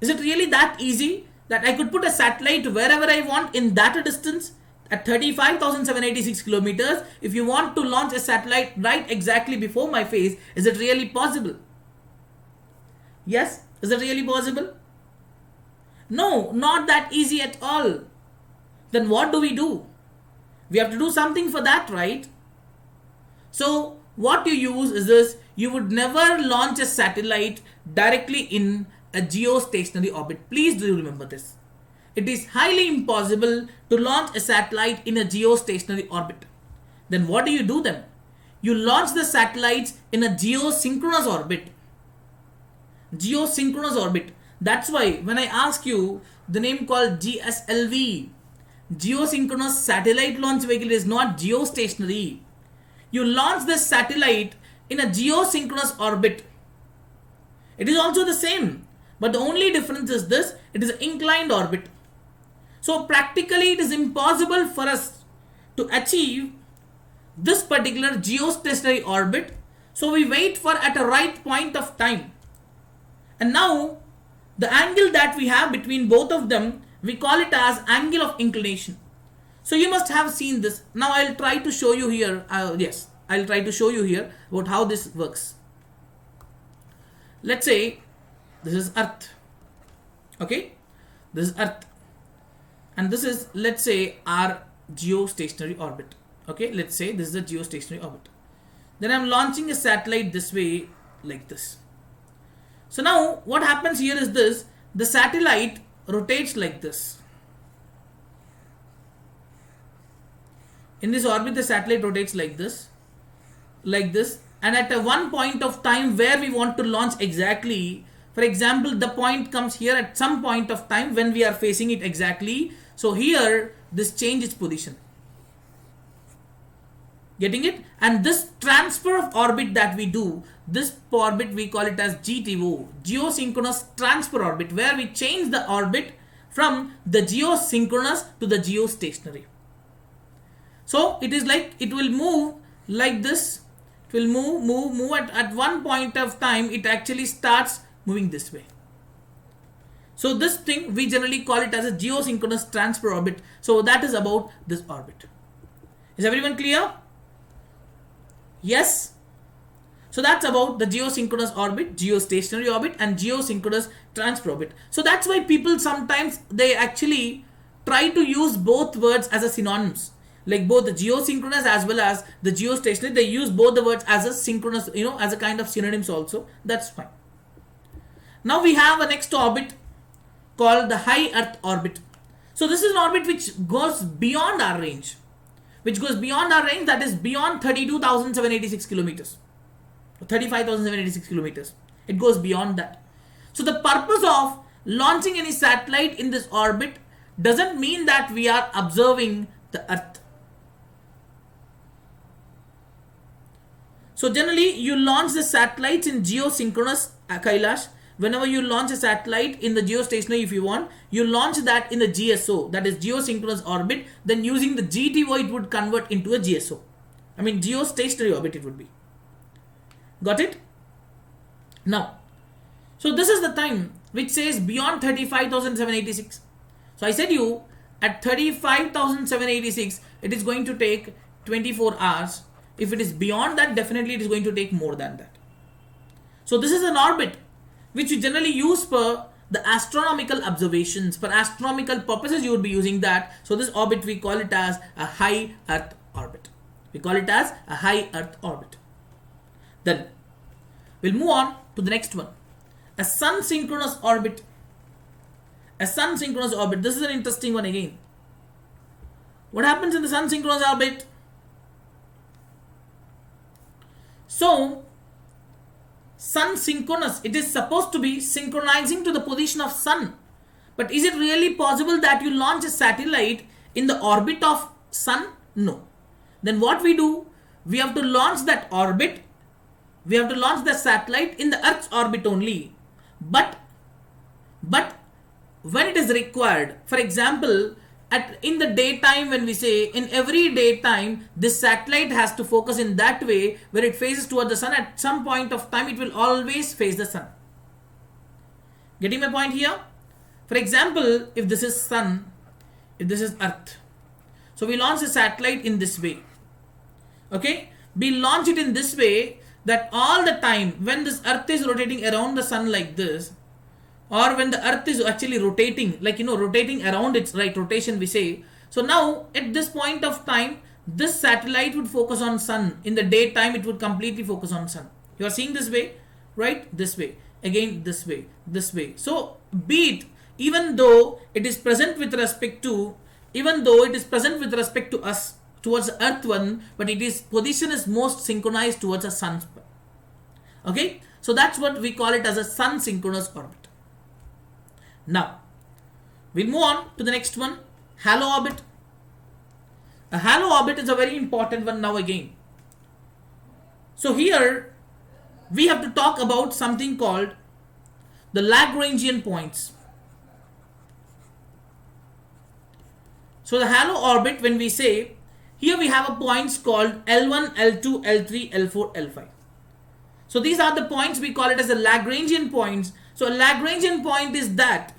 Is it really that easy that I could put a satellite wherever I want in that distance at 35,786 kilometers? If you want to launch a satellite right exactly before my face, is it really possible? Yes, is it really possible? No, not that easy at all. Then what do? We have to do something for that, right? So what you use is this: you would never launch a satellite directly in a geostationary orbit. Please do remember this. It is highly impossible to launch a satellite in a geostationary orbit. Then what do then? You launch the satellites in a geosynchronous orbit. Geosynchronous orbit. That's why when I ask you the name called GSLV, geosynchronous satellite launch vehicle, is not geostationary. You launch this satellite in a geosynchronous orbit. It is also the same, but the only difference is this: it is an inclined orbit. So practically it is impossible for us to achieve this particular geostationary orbit. So we wait for at a right point of time. And now the angle that we have between both of them, we call it as angle of inclination. So you must have seen this. Now I'll try to show you here. I'll try to show you here about how this works. Let's say this is Earth. Okay, this is Earth, and this is, let's say, our geostationary orbit. Okay, let's say this is a geostationary orbit. Then I'm launching a satellite this way, like this. So now what happens here is this: the satellite rotates like this. In this orbit, the satellite rotates like this, and at a one point of time where we want to launch exactly, for example, the point comes here at some point of time when we are facing it exactly. So here this changes position. Getting it? And this transfer of orbit that we do, this orbit we call it as GTO, geosynchronous transfer orbit, where we change the orbit from the geosynchronous to the geostationary. So it is like it will move like this. It will move at one point of time. It actually starts moving this way. So this thing we generally call it as a geosynchronous transfer orbit. So that is about this orbit. Is everyone clear? Yes. So that's about the geosynchronous orbit, geostationary orbit, and geosynchronous transfer orbit. So that's why people sometimes they actually try to use both words as a synonyms. Like both the geosynchronous as well as the geostationary, they use both the words as a synchronous, as a kind of synonyms also. That's fine. Now we have a next orbit called the high Earth orbit. So this is an orbit which goes beyond our range. That is beyond 32,786 kilometers. 35,786 kilometers. It goes beyond that. So the purpose of launching any satellite in this orbit doesn't mean that we are observing the Earth. So generally you launch the satellites in geosynchronous, Kailash. Whenever you launch a satellite in the geostationary, if you want, you launch that in the GSO, that is geosynchronous orbit. Then using the GTO, it would convert into a GSO. I mean geostationary orbit it would be. Got it? Now, so this is the time which says beyond 35,786. So I said you at 35,786 it is going to take 24 hours. If it is beyond that, definitely it is going to take more than that. So this is an orbit which you generally use for the astronomical observations. For astronomical purposes you would be using that. So this orbit we call it as a high Earth orbit. Then we'll move on to the next one. A sun synchronous orbit. This is an interesting one again. What happens in the sun synchronous orbit? So sun synchronous, it is supposed to be synchronizing to the position of sun. But is it really possible that you launch a satellite in the orbit of sun? No. Then what we do? We have to launch that orbit. We have to launch the satellite in the Earth's orbit only. But when it is required, for example, in the daytime, when we say in every daytime, this satellite has to focus in that way where it faces toward the sun. At some point of time, it will always face the sun. Getting my point here? For example, if this is sun, if this is Earth, so we launch a satellite in this way. Okay, we launch it in this way that all the time when this Earth is rotating around the sun like this, or when the Earth is actually rotating, rotating around its right rotation we say. So now at this point of time, this satellite would focus on sun. In the daytime, it would completely focus on sun. You are seeing this way, right? This way, again this way, this way. So be it, even though it is present with respect to us, towards the Earth one, but its position is most synchronized towards the sun. Okay, so that's what we call it as a sun synchronous orbit. Now, we'll move on to the next one, halo orbit. A halo orbit is a very important one now again. So here, we have to talk about something called the Lagrangian points. So the halo orbit, when we say, here we have a points called L1, L2, L3, L4, L5. So these are the points, we call it as the Lagrangian points. So a Lagrangian point is that.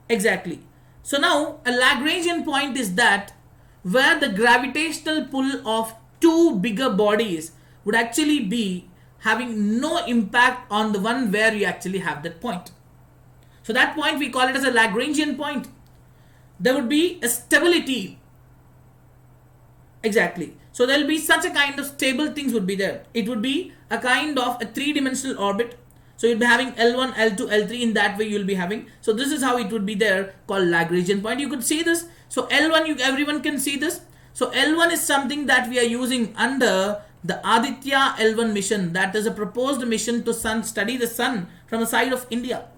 Exactly. So now a Lagrangian point is that where the gravitational pull of two bigger bodies would actually be having no impact on the one where you actually have that point. So that point we call it as a Lagrangian point. There would be a stability. Exactly. So there will be such a kind of stable things would be there. It would be a kind of a three-dimensional orbit. So you'll be having L1, L2, L3 in that way you'll be having. So this is how it would be there called Lagrangian point. You could see this. So L1, everyone can see this. So L1 is something that we are using under the Aditya L1 mission. That is a proposed mission to study the sun from the side of India.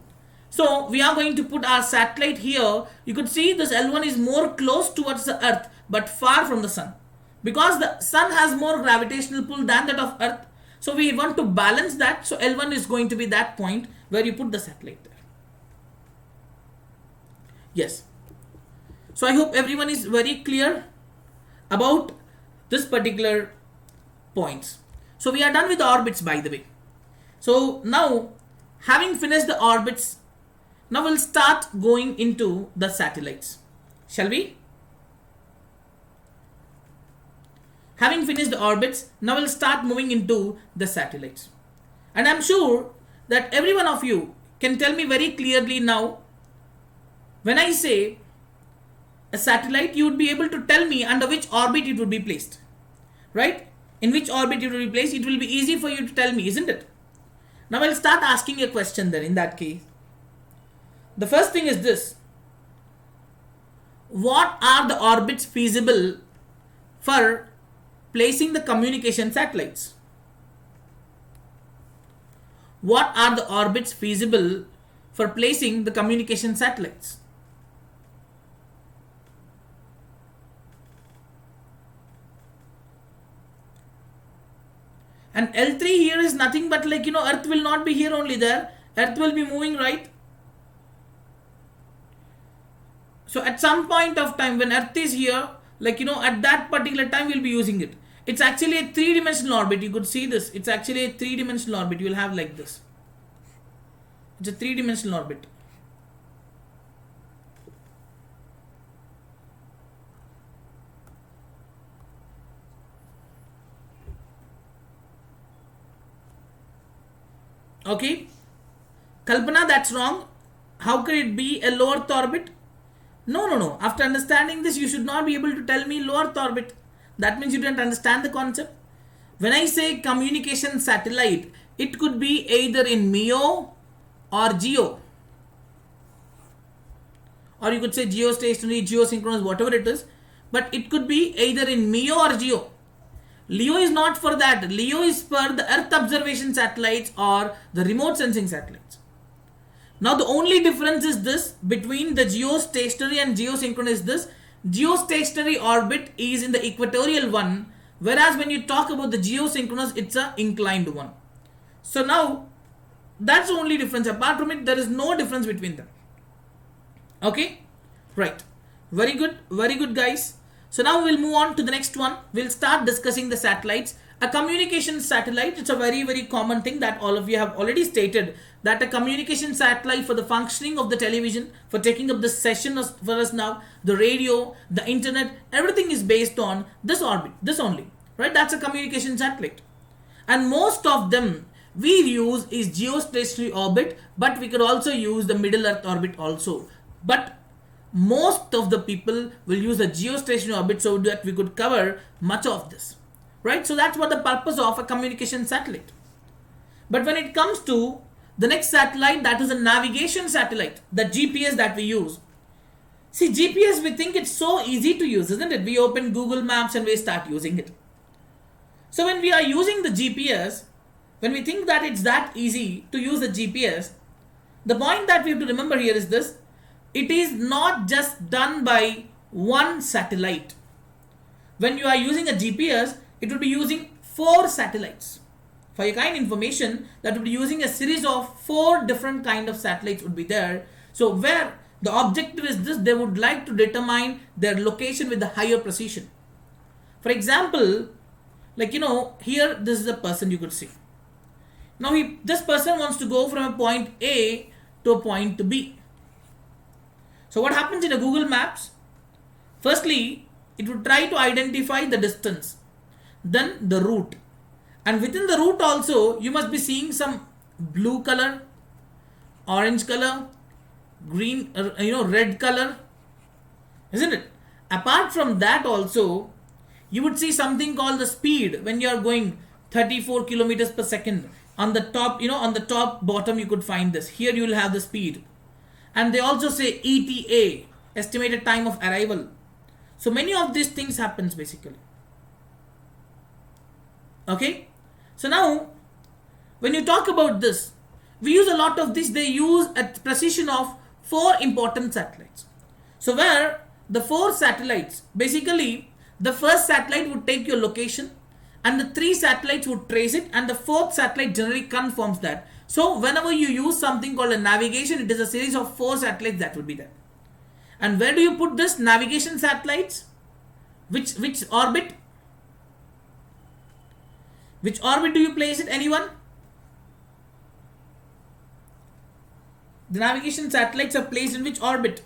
So we are going to put our satellite here. You could see this L1 is more close towards the Earth but far from the sun. Because the sun has more gravitational pull than that of Earth. So we want to balance that. So L1 is going to be that point where you put the satellite there. Yes. So I hope everyone is very clear about this particular points. So we are done with the orbits, by the way. So now, having finished the orbits, now we'll start going into the satellites. Shall we? Having finished the orbits, now we'll start moving into the satellites. And I'm sure that every one of you can tell me very clearly now, when I say a satellite, you would be able to tell me under which orbit it would be placed. Right? In which orbit it will be placed, it will be easy for you to tell me, isn't it? Now I'll start asking a question then in that case. The first thing is this. What are the orbits feasible for placing the communication satellites? What are the orbits feasible for placing the communication satellites? And L3 here is nothing but like, Earth will not be here only there. Earth will be moving, right? So at some point of time when Earth is here, at that particular time we'll be using it. It's actually a three-dimensional orbit. You could see this. It's actually a three-dimensional orbit. You will have like this. It's a three-dimensional orbit. Okay. Kalpana, that's wrong. How could it be a low Earth orbit? No. After understanding this, you should not be able to tell me low Earth orbit. That means you didn't understand the concept. When I say communication satellite, it could be either in MEO or GEO. Or you could say geostationary, geosynchronous, whatever it is. But it could be either in MEO or GEO. LEO is not for that. LEO is for the Earth observation satellites or the remote sensing satellites. Now the only difference is this between the geostationary and geosynchronous is this. Geostationary orbit is in the equatorial one, whereas when you talk about the geosynchronous, it's a inclined one. So now that's the only difference. Apart from it, there is no difference between them. Okay, right. Very good guys. So now we'll move on to the next one. We'll start discussing the satellites. A communication satellite, it's a very common thing that all of you have already stated, that a communication satellite for the functioning of the television, for taking up the session for us now, the radio, the internet, everything is based on this orbit, this only, right? That's a communication satellite. And most of them we use is geostationary orbit, but we could also use the middle Earth orbit also. But most of the people will use the geostationary orbit so that we could cover much of this, right? So that's what the purpose of a communication satellite. But when it comes to the next satellite, that is a navigation satellite, the GPS that we use. See, GPS, we think it's so easy to use, isn't it? We open Google Maps and we start using it. So when we are using the GPS, when we think that it's that easy to use the GPS, the point that we have to remember here is this. It is not just done by one satellite. When you are using a GPS, it will be using 4 satellites. For your kind information, that will be using a series of 4 different kind of satellites would be there. So where the objective is this, they would like to determine their location with the higher precision. For example, here this is a person you could see. Now this person wants to go from a point A to a point B. So what happens in a Google Maps? Firstly, it would try to identify the distance, then the route. And within the route also, you must be seeing some blue color, orange color, green, red color, isn't it? Apart from that also, you would see something called the speed when you are going 34 kilometers per second. On the top, on the top bottom, you could find this. Here you will have the speed. And they also say ETA, estimated time of arrival. So many of these things happens basically. Okay. So now, when you talk about this, we use a lot of this. They use a precision of 4 important satellites. So where the 4 satellites, basically the first satellite would take your location and the 3 satellites would trace it, and the 4th satellite generally confirms that. So whenever you use something called a navigation, it is a series of 4 satellites that would be there. And where do you put this navigation satellites? Which orbit? Which orbit do you place it? Anyone? The navigation satellites are placed in which orbit?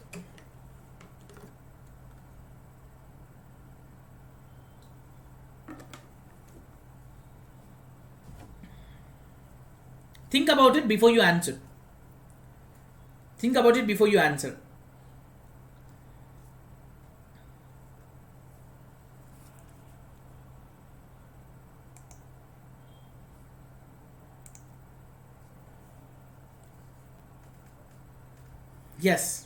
Think about it before you answer. Think about it before you answer. Yes.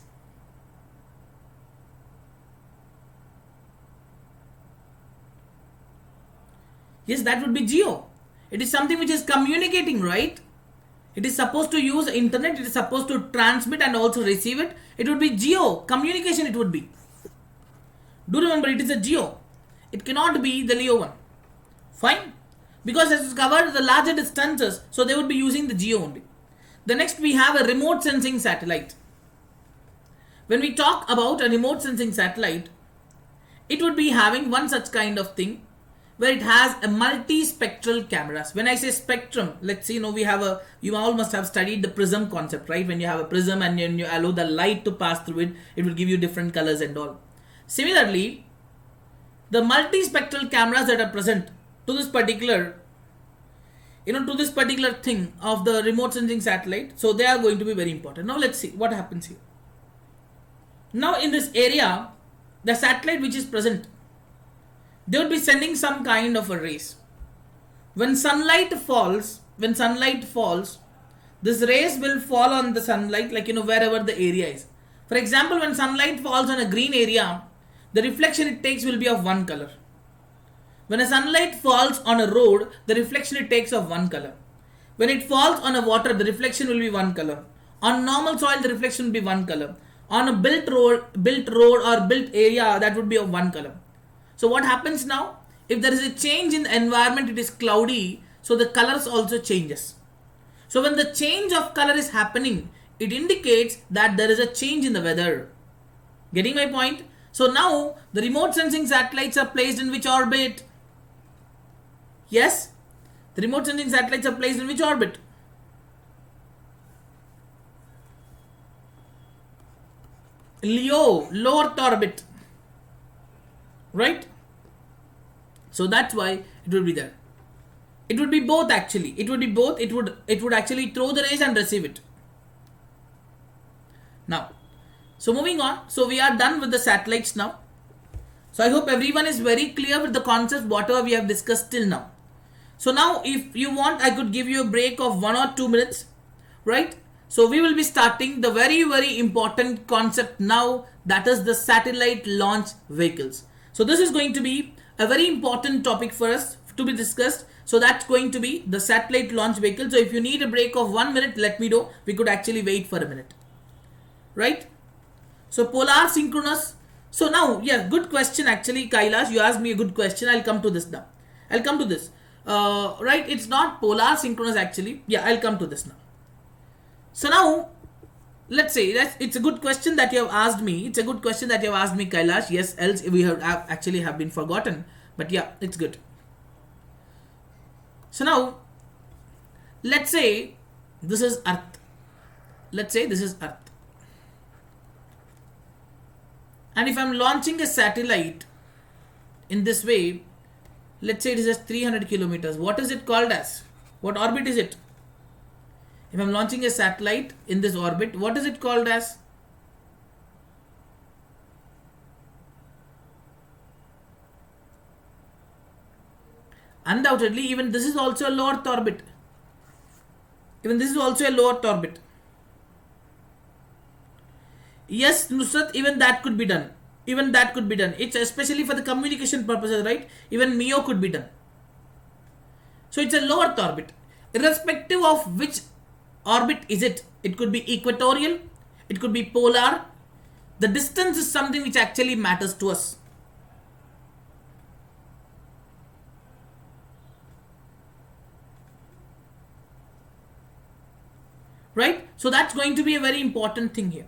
Yes, that would be geo. It is something which is communicating, right? It is supposed to use internet, it is supposed to transmit and also receive it. It would be geo, communication it would be. Do remember, it is a geo. It cannot be the LEO one. Fine? Because it has covered the larger distances, so they would be using the geo only. The next we have a remote sensing satellite. When we talk about a remote sensing satellite, it would be having one such kind of thing where it has a multi-spectral cameras. When I say spectrum, let's see, we have you all must have studied the prism concept, right? When you have a prism and you allow the light to pass through it, it will give you different colors and all. Similarly, the multi-spectral cameras that are present to this particular, to this particular thing of the remote sensing satellite, so they are going to be very important. Now let's see what happens here. Now in this area, the satellite which is present, they would be sending some kind of a rays. When sunlight falls, this rays will fall on the sunlight, like wherever the area is. For example, when sunlight falls on a green area, the reflection it takes will be of one color. When a sunlight falls on a road, the reflection it takes of one color. When it falls on a water, the reflection will be one color. On normal soil, the reflection will be one color. On a built road or built area, that would be of one color. So what happens now? If there is a change in the environment, it is cloudy, so the colors also changes. So when the change of color is happening, it indicates that there is a change in the weather. Getting my point? So now the remote sensing satellites are placed in which orbit? Yes? The remote sensing satellites are placed in which orbit? LEO, low Earth orbit. Right? So that's why it will be there. It would be both actually. It would be both. It would actually throw the rays and receive it. Now, so moving on. So we are done with the satellites now. So I hope everyone is very clear with the concepts whatever we have discussed till now. So now if you want, I could give you a break of 1 or 2 minutes. Right? So we will be starting the very, very important concept now, that is the satellite launch vehicles. So this is going to be a very important topic for us to be discussed. So that's going to be the satellite launch vehicle. So if you need a break of 1 minute, let me know. We could actually wait for a minute. Right? So polar synchronous. So now, yeah, good question actually, Kailash. You asked me a good question. I'll come to this now. I'll come to this. Right? It's not polar synchronous actually. Yeah, I'll come to this now. So now, let's say that it's a good question that you have asked me. It's a good question that you have asked me, Kailash. Yes, else we have been forgotten. But yeah, it's good. So now, let's say this is Earth. Let's say this is Earth. And if I'm launching a satellite in this way, let's say it is just 300 kilometers. What is it called as? What orbit is it? If I'm launching a satellite in this orbit, what is it called as? Undoubtedly, even this is also a low Earth orbit. Even this is also a low Earth orbit. Yes, Nusrat, even that could be done. Even that could be done. It's especially for the communication purposes, right? Even MEO could be done. So it's a low Earth orbit. Irrespective of which orbit is it? It could be equatorial, it could be polar. The distance is something which actually matters to us. Right? So that's going to be a very important thing here.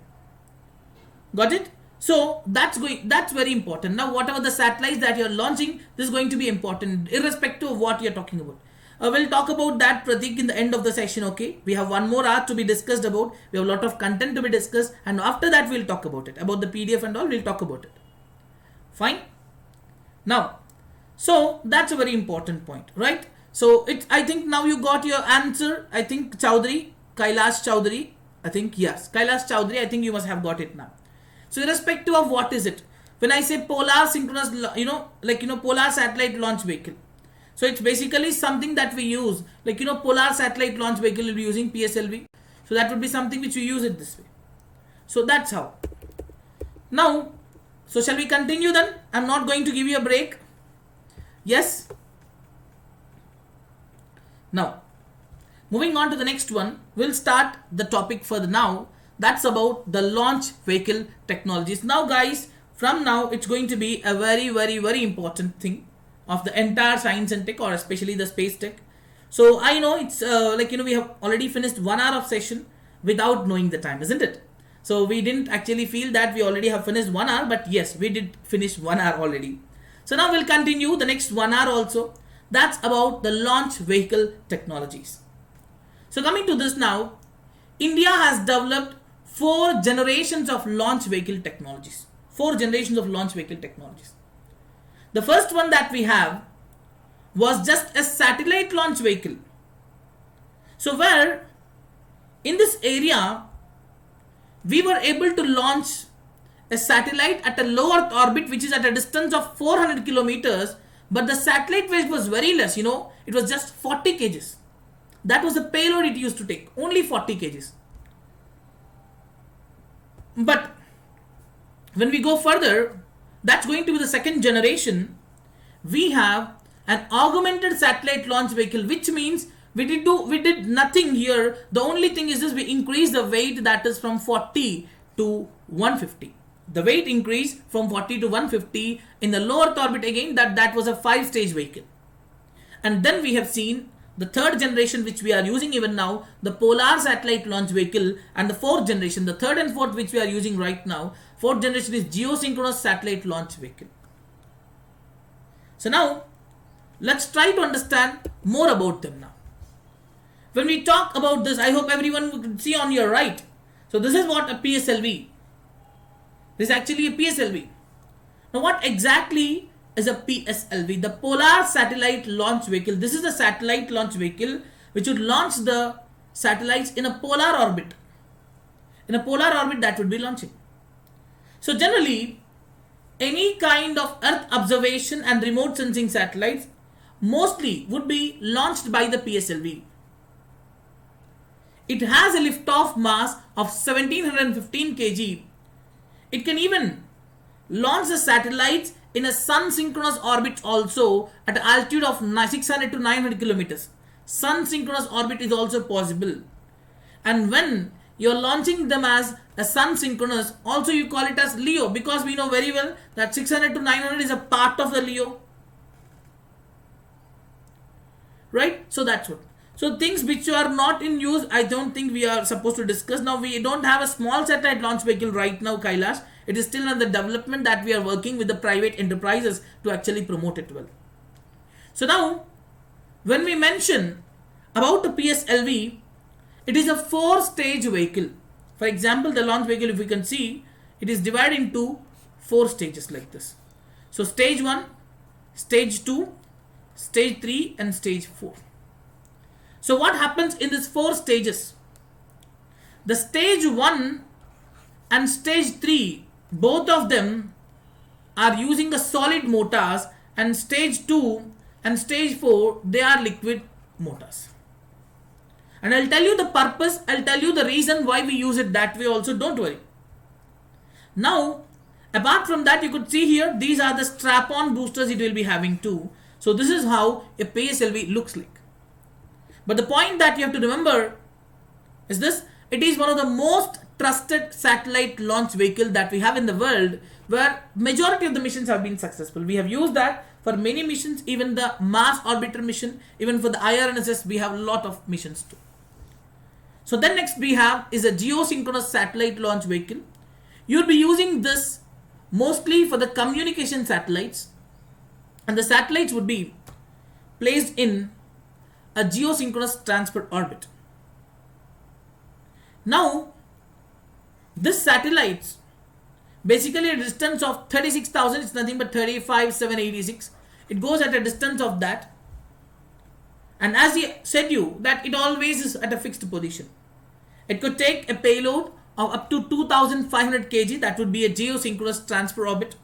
Got it? So that's very important. Now whatever the satellites that you're launching, this is going to be important irrespective of what you're talking about. We'll talk about that, Pratik, in the end of the session, okay? We have 1 more hour to be discussed about. We have a lot of content to be discussed. And after that, we'll talk about it. About the PDF and all, we'll talk about it. Fine? Now, so that's a very important point, right? So I think now you got your answer. I think Chowdhury, Kailash Chowdhury. I think yes, Kailash Chowdhury. I think you must have got it now. So irrespective of what is it, when I say polar synchronous, polar satellite launch vehicle. So it's basically something that we use, polar satellite launch vehicle will be using PSLV. So that would be something which we use it this way. So that's how. Now, so shall we continue then? I'm not going to give you a break. Yes. Now, moving on to the next one, we'll start the topic further now. That's about the launch vehicle technologies. Now guys, from now it's going to be a very, very, very important thing of the entire science and tech, or especially the space tech. So I know it's we have already finished 1 hour of session without knowing the time, isn't it? So we didn't actually feel that we already have finished 1 hour, but yes, we did finish 1 hour already. So now we'll continue the next 1 hour also. That's about the launch vehicle technologies. So coming to this now, India has developed 4 generations of launch vehicle technologies. 4 generations of launch vehicle technologies. The first one that we have was just a satellite launch vehicle. So where in this area, we were able to launch a satellite at a low Earth orbit, which is at a distance of 400 kilometers, but the satellite weight was very less, it was just 40 kgs. That was the payload it used to take, only 40 kgs. But when we go further, that's going to be the second generation. We have an augmented satellite launch vehicle, which means we did nothing here. The only thing is this: we increased the weight, that is from 40 to 150. The weight increased from 40 to 150 in the low Earth orbit. Again, that was a 5-stage vehicle. And then we have seen the third generation, which we are using even now, the polar satellite launch vehicle, and the fourth generation, the third and fourth, which we are using right now. Fourth generation is geosynchronous satellite launch vehicle. So now let's try to understand more about them now. When we talk about this, I hope everyone can see on your right. So this is what a PSLV. This is actually a PSLV. Now what exactly is a PSLV? The polar satellite launch vehicle. This is a satellite launch vehicle which would launch the satellites in a polar orbit. In a polar orbit that would be launching. So generally, any kind of Earth observation and remote sensing satellites mostly would be launched by the PSLV. It has a liftoff mass of 1715 kg. It can even launch the satellites in a sun synchronous orbit also at an altitude of 600 to 900 kilometers. Sun synchronous orbit is also possible. And when you're launching them as a sun synchronous, also you call it as LEO, because we know very well that 600 to 900 is a part of the LEO. Right? So that's what. So things which are not in use, I don't think we are supposed to discuss. Now we don't have a small satellite launch vehicle right now, Kailash. It is still under development that we are working with the private enterprises to actually promote it well. So now, when we mention about the PSLV, it is a 4-stage vehicle. For example, the launch vehicle, if we can see, it is divided into 4 stages like this. So stage 1, stage 2, stage 3 and stage 4. So what happens in these 4 stages? The stage 1 and stage 3, both of them are using the solid motors, and stage 2 and stage 4, they are liquid motors. And I'll tell you the purpose, I'll tell you the reason why we use it that way also, don't worry. Now, apart from that, you could see here, these are the strap-on boosters it will be having too. So this is how a PSLV looks like. But the point that you have to remember is this: it is one of the most trusted satellite launch vehicle that we have in the world, where majority of the missions have been successful. We have used that for many missions, even the Mars orbiter mission, even for the IRNSS, we have a lot of missions too. So then next we have is a geosynchronous satellite launch vehicle. You'll be using this mostly for the communication satellites, and the satellites would be placed in a geosynchronous transport orbit. Now, this satellites basically a distance of 36,000, it's nothing but 35,786. It goes at a distance of that. And as he said you that it always is at a fixed position. It could take a payload of up to 2500 kg, that would be a geosynchronous transfer orbit,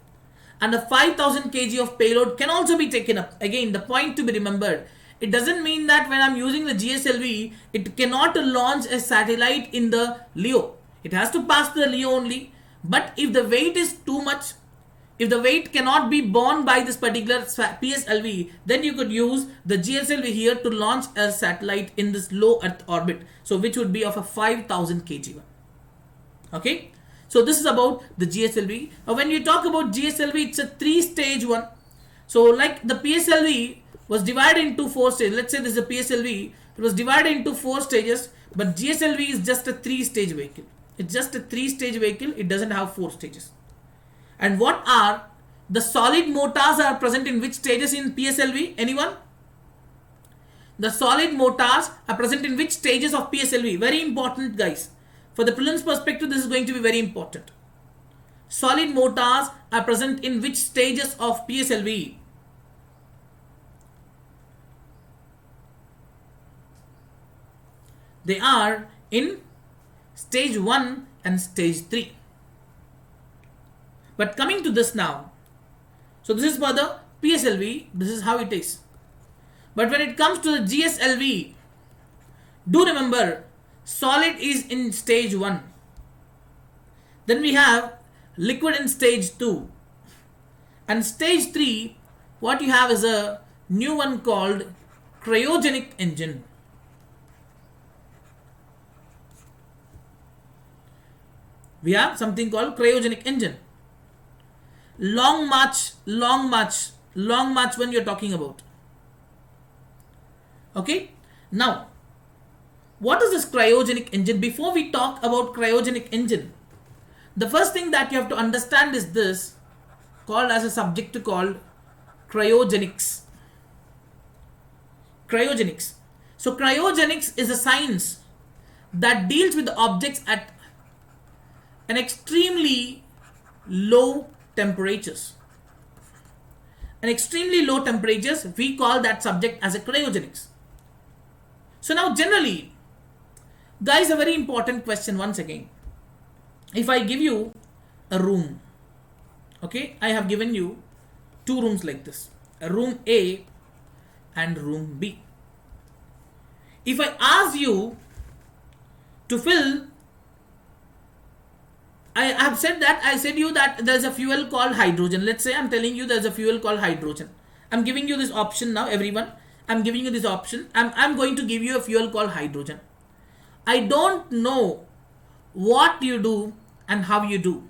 and a 5000 kg of payload can also be taken up. Again, the point to be remembered, it doesn't mean that when I'm using the GSLV, it cannot launch a satellite in the LEO. It has to pass the LEO only. But if the weight is too much, if the weight cannot be borne by this particular PSLV, then you could use the GSLV here to launch a satellite in this low Earth orbit. So which would be of a 5000 kg one. Okay. So this is about the GSLV. When you talk about GSLV, it's a 3-stage one. So like the PSLV was divided into 4 stages. Let's say this is a PSLV. It was divided into 4 stages, but GSLV is just a 3-stage vehicle. It's just a 3-stage vehicle. It doesn't have 4 stages. And what are the solid motors are present in which stages in PSLV? Anyone? The solid motors are present in which stages of PSLV? Very important, guys. For the prelims perspective, this is going to be very important. Solid motors are present in which stages of PSLV? They are in stage 1 and stage 3. But coming to this now, so this is for the PSLV, this is how it is. But when it comes to the GSLV, do remember, solid is in stage 1. Then we have liquid in stage 2. And stage 3, what you have is a new one called cryogenic engine. We have something called cryogenic engine. Long march when you're talking about. Okay. Now, what is this cryogenic engine? Before we talk about cryogenic engine, the first thing that you have to understand is this, called as a subject called cryogenics. Cryogenics. So cryogenics is a science that deals with the objects at an extremely low temperatures. And extremely low temperatures, we call that subject as a cryogenics. So now generally, guys, a very important question once again. If I give you a room, okay, I have given you 2 rooms like this, a room A and room B. If I ask you to fill, I have said that, I said you that there's a fuel called hydrogen. Let's say I'm telling you there's a fuel called hydrogen. I'm giving you this option now, everyone. I'm giving you this option. I'm going to give you a fuel called hydrogen. I don't know what you do and how you do.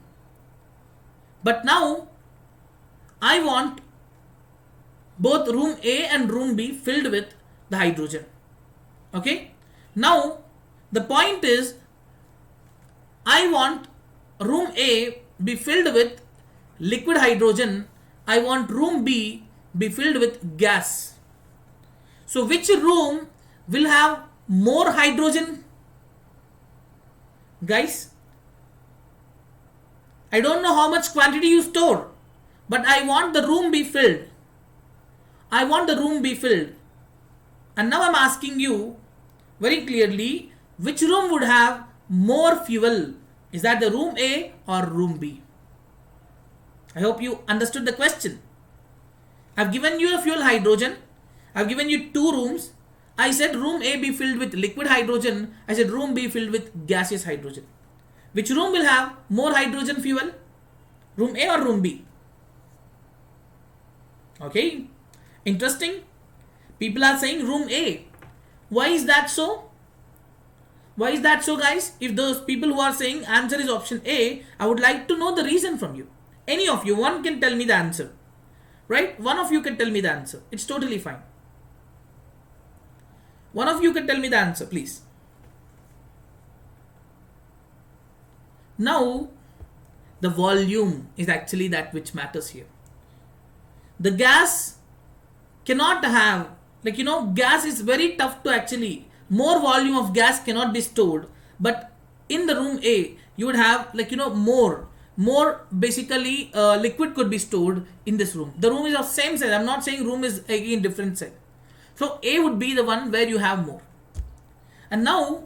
But now, I want both room A and room B filled with the hydrogen. Okay? Now, the point is, I want room A be filled with liquid hydrogen. I want room B be filled with gas. So which room will have more hydrogen? Guys, I don't know how much quantity you store, but I want the room be filled. I want the room be filled. And now I'm asking you very clearly, which room would have more fuel? Is that the room A or room B? I hope you understood the question. I've given you a fuel hydrogen. I've given you 2 rooms. I said room A be filled with liquid hydrogen. I said room B filled with gaseous hydrogen. Which room will have more hydrogen fuel? Room A or room B? Okay. Interesting. People are saying room A. Why is that so? Why is that so, guys? If those people who are saying answer is option A, I would like to know the reason from you. Any of you, one can tell me the answer. Right? One of you can tell me the answer. It's totally fine. One of you can tell me the answer, please. Now, the volume is actually that which matters here. The gas cannot have, gas is very tough to actually, more volume of gas cannot be stored. But in the room A, you would have, more basically liquid could be stored in this room. The room is of same size. I'm not saying room is again different size. So A would be the one where you have more. And now,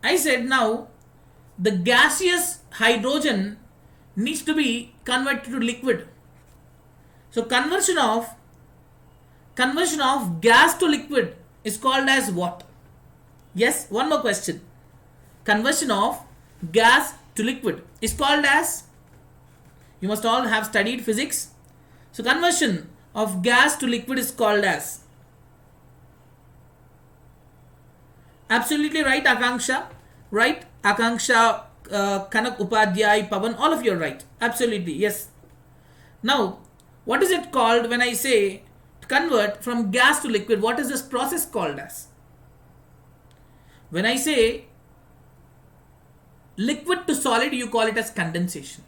I said now, the gaseous hydrogen needs to be converted to liquid. So conversion of gas to liquid is called as what? Yes, one more question. Conversion of gas to liquid is called as, you must all have studied physics. So conversion of gas to liquid is called as, absolutely right, Akanksha, right? Akanksha, Kanak Upadhyay, Pavan, all of you are right. Absolutely, yes. Now, what is it called when I say to convert from gas to liquid? What is this process called as? When I say liquid to solid, you call it as condensation.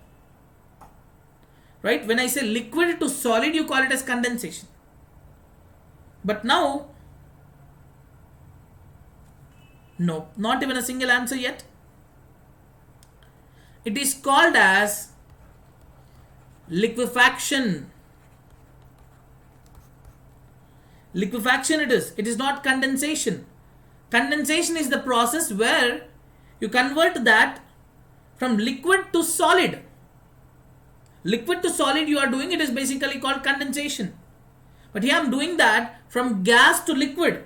Right? When I say liquid to solid, you call it as condensation. But now, no, not even a single answer yet. It is called as liquefaction. Liquefaction it is. It is not condensation. Condensation is the process where you convert that from liquid to solid. Liquid to solid you are doing, it is basically called condensation. But here I am doing that from gas to liquid.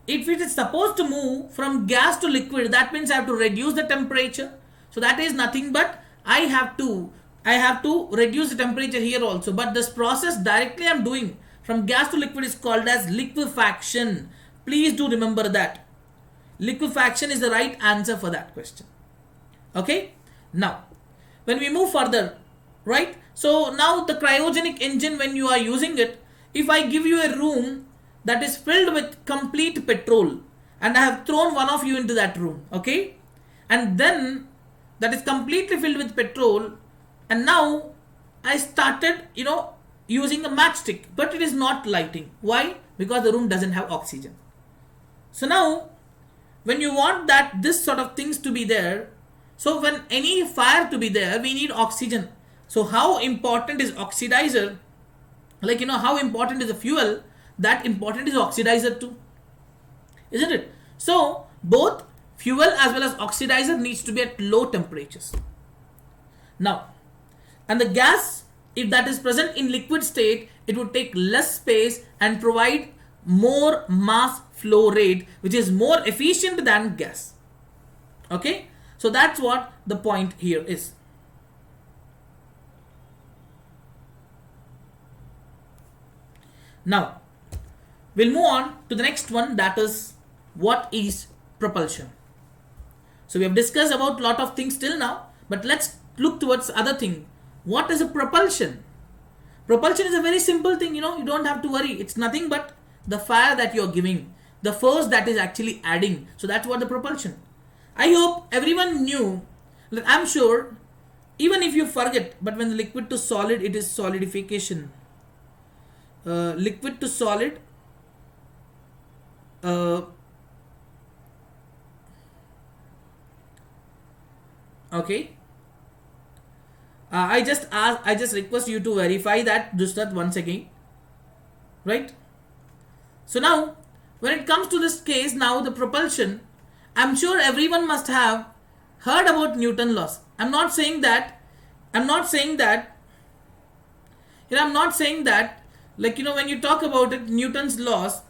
If it is supposed to move from gas to liquid, that means I have to reduce the temperature. So that is nothing but I have to reduce the temperature here also. But this process directly I am doing from gas to liquid is called as liquefaction. Please do remember that. Liquefaction is the right answer for that question. Okay. Now, when we move further, right? So now the cryogenic engine, when you are using it, if I give you a room that is filled with complete petrol and I have thrown one of you into that room, okay? And then that is completely filled with petrol, and now I started, using a matchstick, but it is not lighting. Why? Because the room doesn't have oxygen. So now, when you want this sort of things to be there, so when any fire to be there, we need oxygen. So how important is oxidizer? How important is the fuel? That important is oxidizer too. Isn't it? So both fuel as well as oxidizer needs to be at low temperatures. Now, and the gas, if that is present in liquid state, it would take less space and provide more mass flow rate, which is more efficient than gas. Okay? So that's what the point here is. Now, we'll move on to the next one, that is, what is propulsion? So we have discussed about a lot of things till now, but let's look towards other thing. What is a propulsion? Propulsion is a very simple thing, you don't have to worry. It's nothing but the fire that you're giving, the force that is actually adding. So that's what the propulsion. I hope everyone knew, I'm sure, even if you forget, but when the liquid to solid, it is solidification. Liquid to solid, okay. I just request you to verify that once again, right? So now, when it comes to this case, now the propulsion, I'm sure everyone must have heard about Newton's laws. I'm not saying that, when you talk about it, Newton's laws,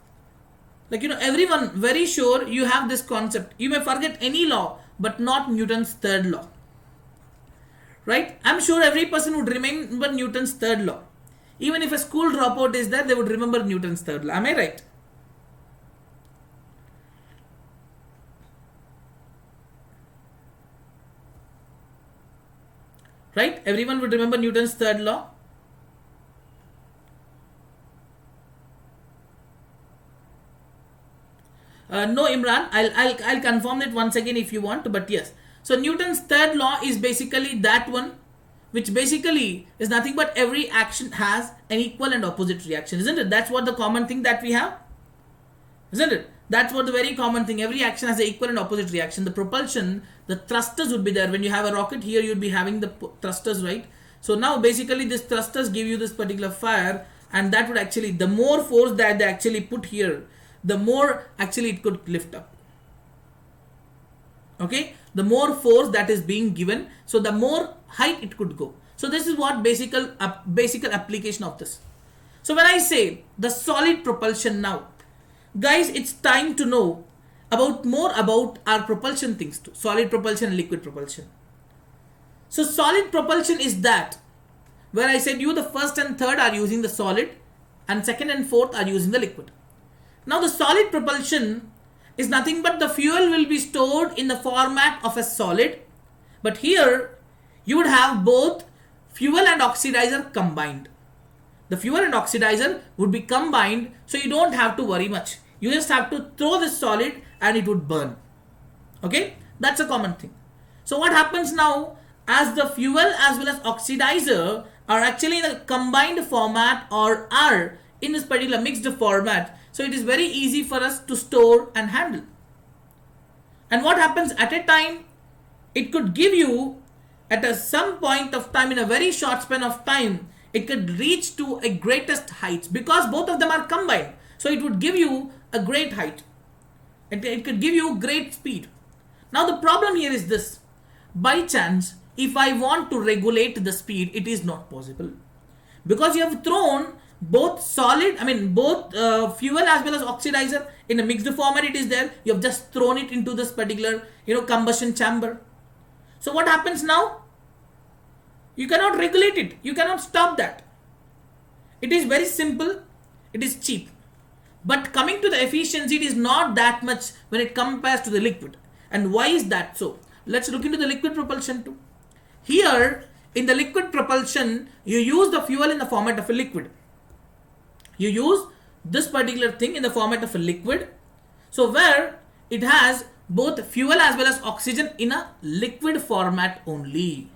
everyone very sure you have this concept. You may forget any law, but not Newton's third law. Right? I'm sure every person would remember Newton's third law. Even if a school dropout is there, they would remember Newton's third law. Am I right? Right? Everyone would remember Newton's third law. No, Imran, I'll confirm it once again if you want, but yes. So Newton's third law is basically that one, which basically is nothing but every action has an equal and opposite reaction, isn't it? That's what the common thing that we have, isn't it? That's what the very common thing. Every action has an equal and opposite reaction. The propulsion, the thrusters would be there. When you have a rocket here, you'd be having the thrusters, right? So now basically these thrusters give you this particular fire, and that would actually, the more force that they actually put here, the more actually it could lift up. Okay, the more force that is being given, so the more height it could go. So this is what basic application of this. So when I say the solid propulsion now, guys, it's time to know about more about our propulsion things too. Solid propulsion and liquid propulsion. So solid propulsion is that where I said you the first and third are using the solid and second and fourth are using the liquid. Now the solid propulsion is nothing but the fuel will be stored in the format of a solid, but here you would have both fuel and oxidizer combined. The fuel and oxidizer would be combined, so you don't have to worry much. You just have to throw this solid and it would burn. Okay, that's a common thing. So what happens now, as the fuel as well as oxidizer are actually in a combined format or are in this particular mixed format, so it is very easy for us to store and handle. And what happens at a time, it could give you at some point of time, in a very short span of time, it could reach to a greatest heights because both of them are combined. So it would give you a great height. It could give you great speed. Now the problem here is this. By chance, if I want to regulate the speed, it is not possible. Because you have thrown both solid, both fuel as well as oxidizer in a mixed format, it is there. You have just thrown it into this particular, combustion chamber. So what happens now? You cannot regulate it. You cannot stop that. It is very simple. It is cheap. But coming to the efficiency, it is not that much when it compares to the liquid. And why is that so? Let's look into the liquid propulsion too. Here, in the liquid propulsion, you use the fuel in the format of a liquid. You use this particular thing in the format of a liquid. So where it has both fuel as well as oxygen in a liquid format only.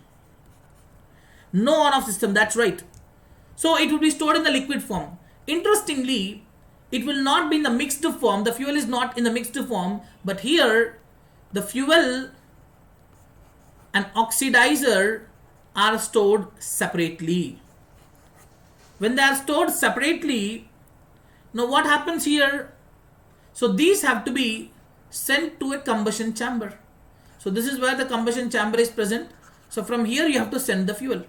No on-off system, that's right. So it will be stored in the liquid form. Interestingly, it will not be in the mixed form. The fuel is not in the mixed form, but here the fuel and oxidizer are stored separately. When they are stored separately, now what happens here? So these have to be sent to a combustion chamber. So this is where the combustion chamber is present. So from here you have to send the fuel.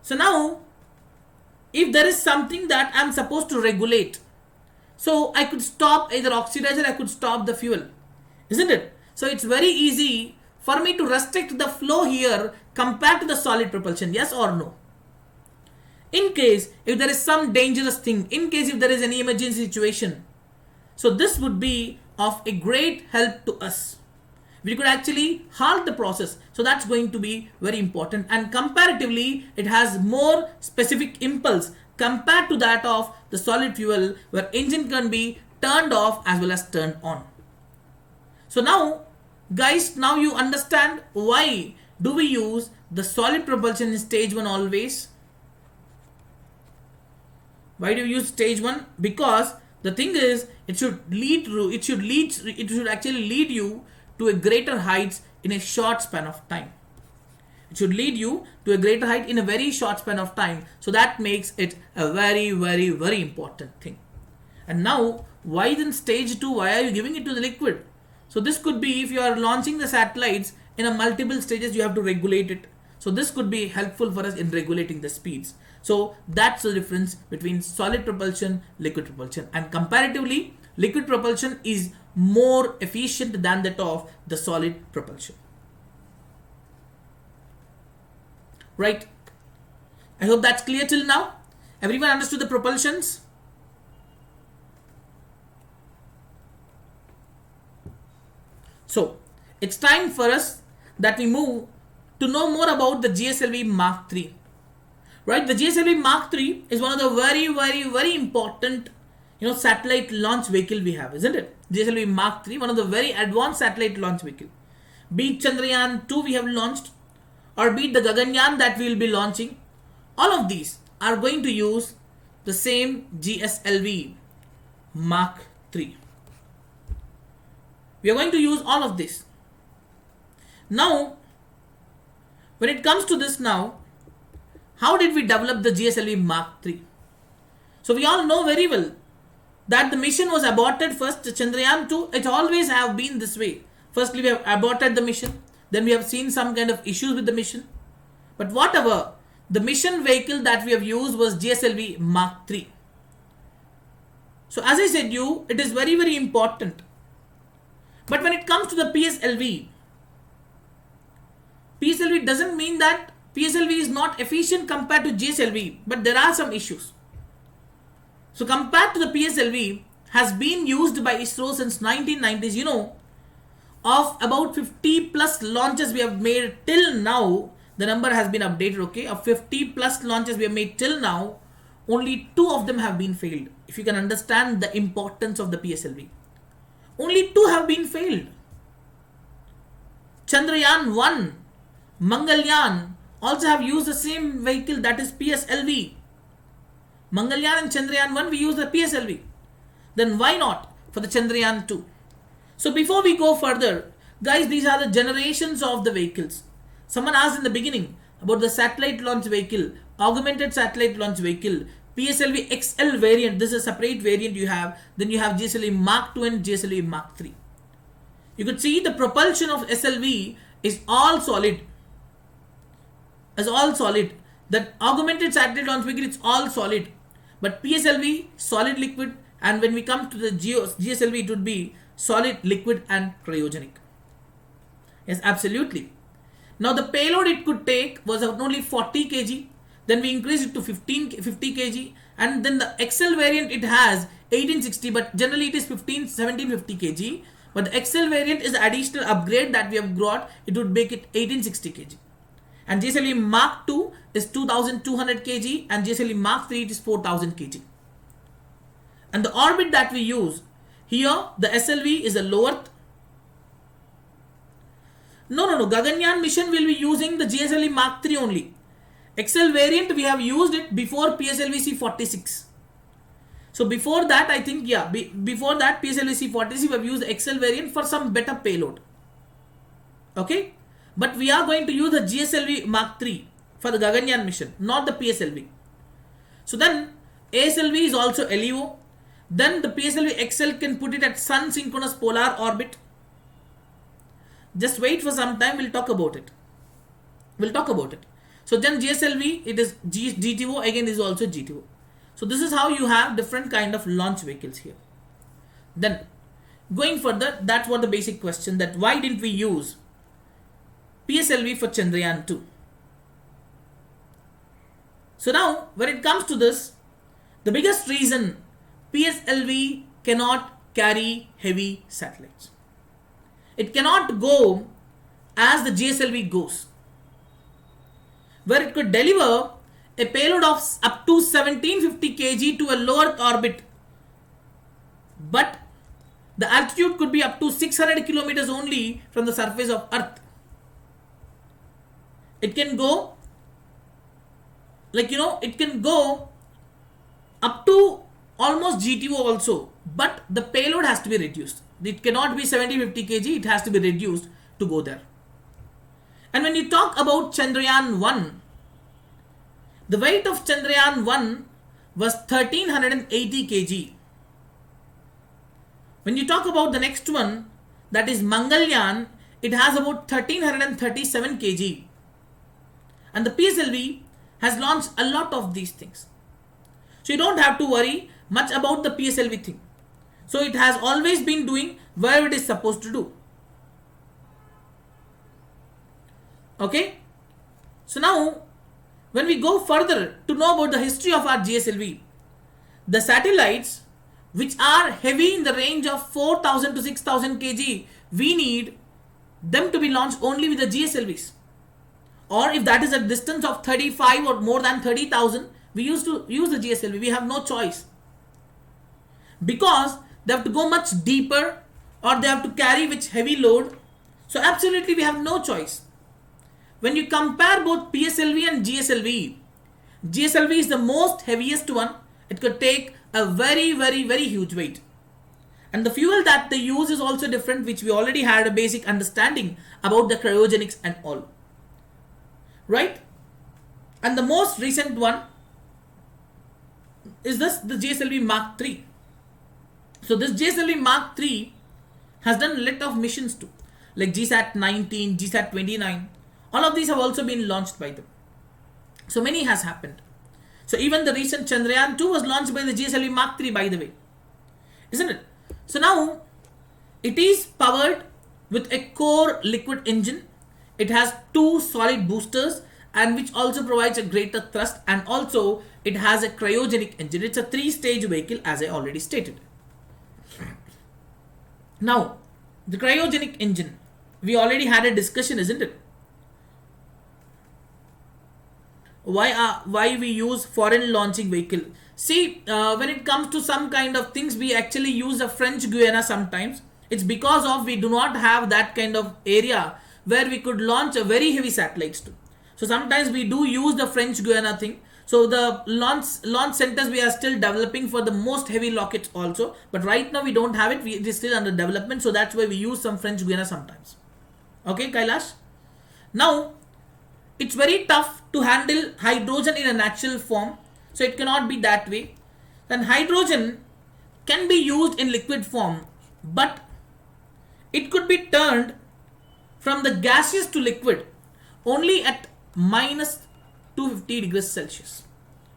So now, if there is something that I am supposed to regulate, so I could stop either oxidizer, I could stop the fuel, isn't it? So it's very easy for me to restrict the flow here compared to the solid propulsion, yes or no? In case if there is some dangerous thing, in case if there is any emergency situation, so this would be of a great help to us. We could actually halt the process. So that's going to be very important, and comparatively it has more specific impulse compared to that of the solid fuel, where engine can be turned off as well as turned on. So now guys, now you understand why do we use the solid propulsion in stage 1 always. Why do you use stage 1? Because the thing is, it should actually lead you to a greater heights in a short span of time. It should lead you to a greater height in a very short span of time. So that makes it a very, very, very important thing. And now, why then stage 2? Why are you giving it to the liquid? So this could be if you are launching the satellites in a multiple stages, you have to regulate it. So this could be helpful for us in regulating the speeds. So that's the difference between solid propulsion, liquid propulsion, and comparatively, liquid propulsion is more efficient than that of the solid propulsion. Right? I hope that's clear till now. Everyone understood the propulsions? So it's time for us that we move to know more about the GSLV Mark III. Right? The GSLV Mark III is one of the very, very, very important satellite launch vehicle we have, isn't it? GSLV Mark III, one of the very advanced satellite launch vehicle. Be it Chandrayaan 2 we have launched, or be it the Gaganyaan that we will be launching, all of these are going to use the same GSLV Mark III. We are going to use all of this. Now, when it comes to this now, how did we develop the GSLV Mark III? So we all know very well that the mission was aborted first, Chandrayaan 2. It always have been this way. Firstly, we have aborted the mission. Then we have seen some kind of issues with the mission. But whatever, the mission vehicle that we have used was GSLV Mark 3. So as I said you, it is very, very important. But when it comes to the PSLV doesn't mean that PSLV is not efficient compared to GSLV, but there are some issues. So compared to the PSLV, has been used by ISRO since 1990s. You know, of about 50 plus launches we have made till now, the number has been updated, okay? Of 50 plus launches we have made till now, only 2 of them have been failed. If you can understand the importance of the PSLV. Only 2 have been failed. Chandrayaan 1, Mangalyaan also have used the same vehicle, that is PSLV. Mangalyaan and Chandrayaan 1, we use the PSLV. Then why not for the Chandrayaan 2? So before we go further, guys, these are the generations of the vehicles. Someone asked in the beginning about the satellite launch vehicle, augmented satellite launch vehicle, PSLV XL variant. This is a separate variant you have. Then you have GSLV Mark 2 and GSLV Mark 3. You could see the propulsion of SLV is all solid. That augmented satellite launch vehicle, it's all solid. But PSLV, solid liquid, and when we come to the GSLV, it would be solid, liquid and cryogenic. Yes, absolutely. Now the payload it could take was only 40 kg. Then we increased it to 50 kg. And then the XL variant, it has 1860, but generally it is 1750 kg. But the XL variant is the additional upgrade that we have got. It would make it 1860 kg. And GSLV Mark 2 is 2200 kg and GSLV Mark 3 it is 4000 kg. And the orbit that we use here, the SLV is a low Earth. No. Gaganyaan mission will be using the GSLV Mark 3 only. XL variant we have used it before PSLV C46. So before that, I think, before that PSLV C46 we have used the XL variant for some better payload. Okay. But we are going to use the GSLV Mark 3 for the Gaganyaan mission, not the PSLV. So then ASLV is also LEO. Then the PSLV XL can put it at sun synchronous polar orbit. Just wait for some time, we'll talk about it. So then GSLV, it is GTO, again is also GTO. So this is how you have different kind of launch vehicles here. Then going further, that's what the basic question, that why didn't we use PSLV for Chandrayaan 2? So now when it comes to this, the biggest reason PSLV cannot carry heavy satellites. It cannot go as the GSLV goes, where it could deliver a payload of up to 1750 kg to a low Earth orbit, but the altitude could be up to 600 kilometers only from the surface of Earth. It can go it can go up to almost GTO also, but the payload has to be reduced. It cannot be 70-50 kg, it has to be reduced to go there. And when you talk about Chandrayaan 1, the weight of Chandrayaan 1 was 1380 kg. When you talk about the next one, that is Mangalyaan, it has about 1337 kg. And the PSLV has launched a lot of these things. So you don't have to worry much about the PSLV thing. So it has always been doing where it is supposed to do. Okay. So now when we go further to know about the history of our GSLV, the satellites which are heavy in the range of 4000 to 6000 kg, we need them to be launched only with the GSLVs. Or if that is a distance of 35 or more than 30,000, we used to use the GSLV. We have no choice, because they have to go much deeper or they have to carry which heavy load. So absolutely we have no choice. When you compare both PSLV and GSLV, GSLV is the most heaviest one. It could take a very, very, very huge weight. And the fuel that they use is also different, which we already had a basic understanding about the cryogenics and all. Right? And the most recent one, is this the GSLV Mark III. So this GSLV Mark III has done a lot of missions too, like GSAT 19, GSAT 29. All of these have also been launched by them. So many has happened. So even the recent Chandrayaan 2 was launched by the GSLV Mark III, by the way, isn't it? So now it is powered with a core liquid engine. It has 2 solid boosters, and which also provides a greater thrust, and also it has a cryogenic engine. It's a 3-stage vehicle, as I already stated. Now the cryogenic engine, we already had a discussion, isn't it? Why we use foreign launching vehicle? See, when it comes to some kind of things, we actually use a French Guiana sometimes. It's because of we do not have that kind of area where we could launch a very heavy satellites to. So sometimes we do use the French Guiana thing. So the launch centers we are still developing for the most heavy rockets also, but right now we don't have it. It is still under development, so that's why we use some French Guiana sometimes. Okay, Kailash. Now it's very tough to handle hydrogen in a natural form, so it cannot be that way. Then hydrogen can be used in liquid form, but it could be turned from the gaseous to liquid only at minus 250 degrees Celsius.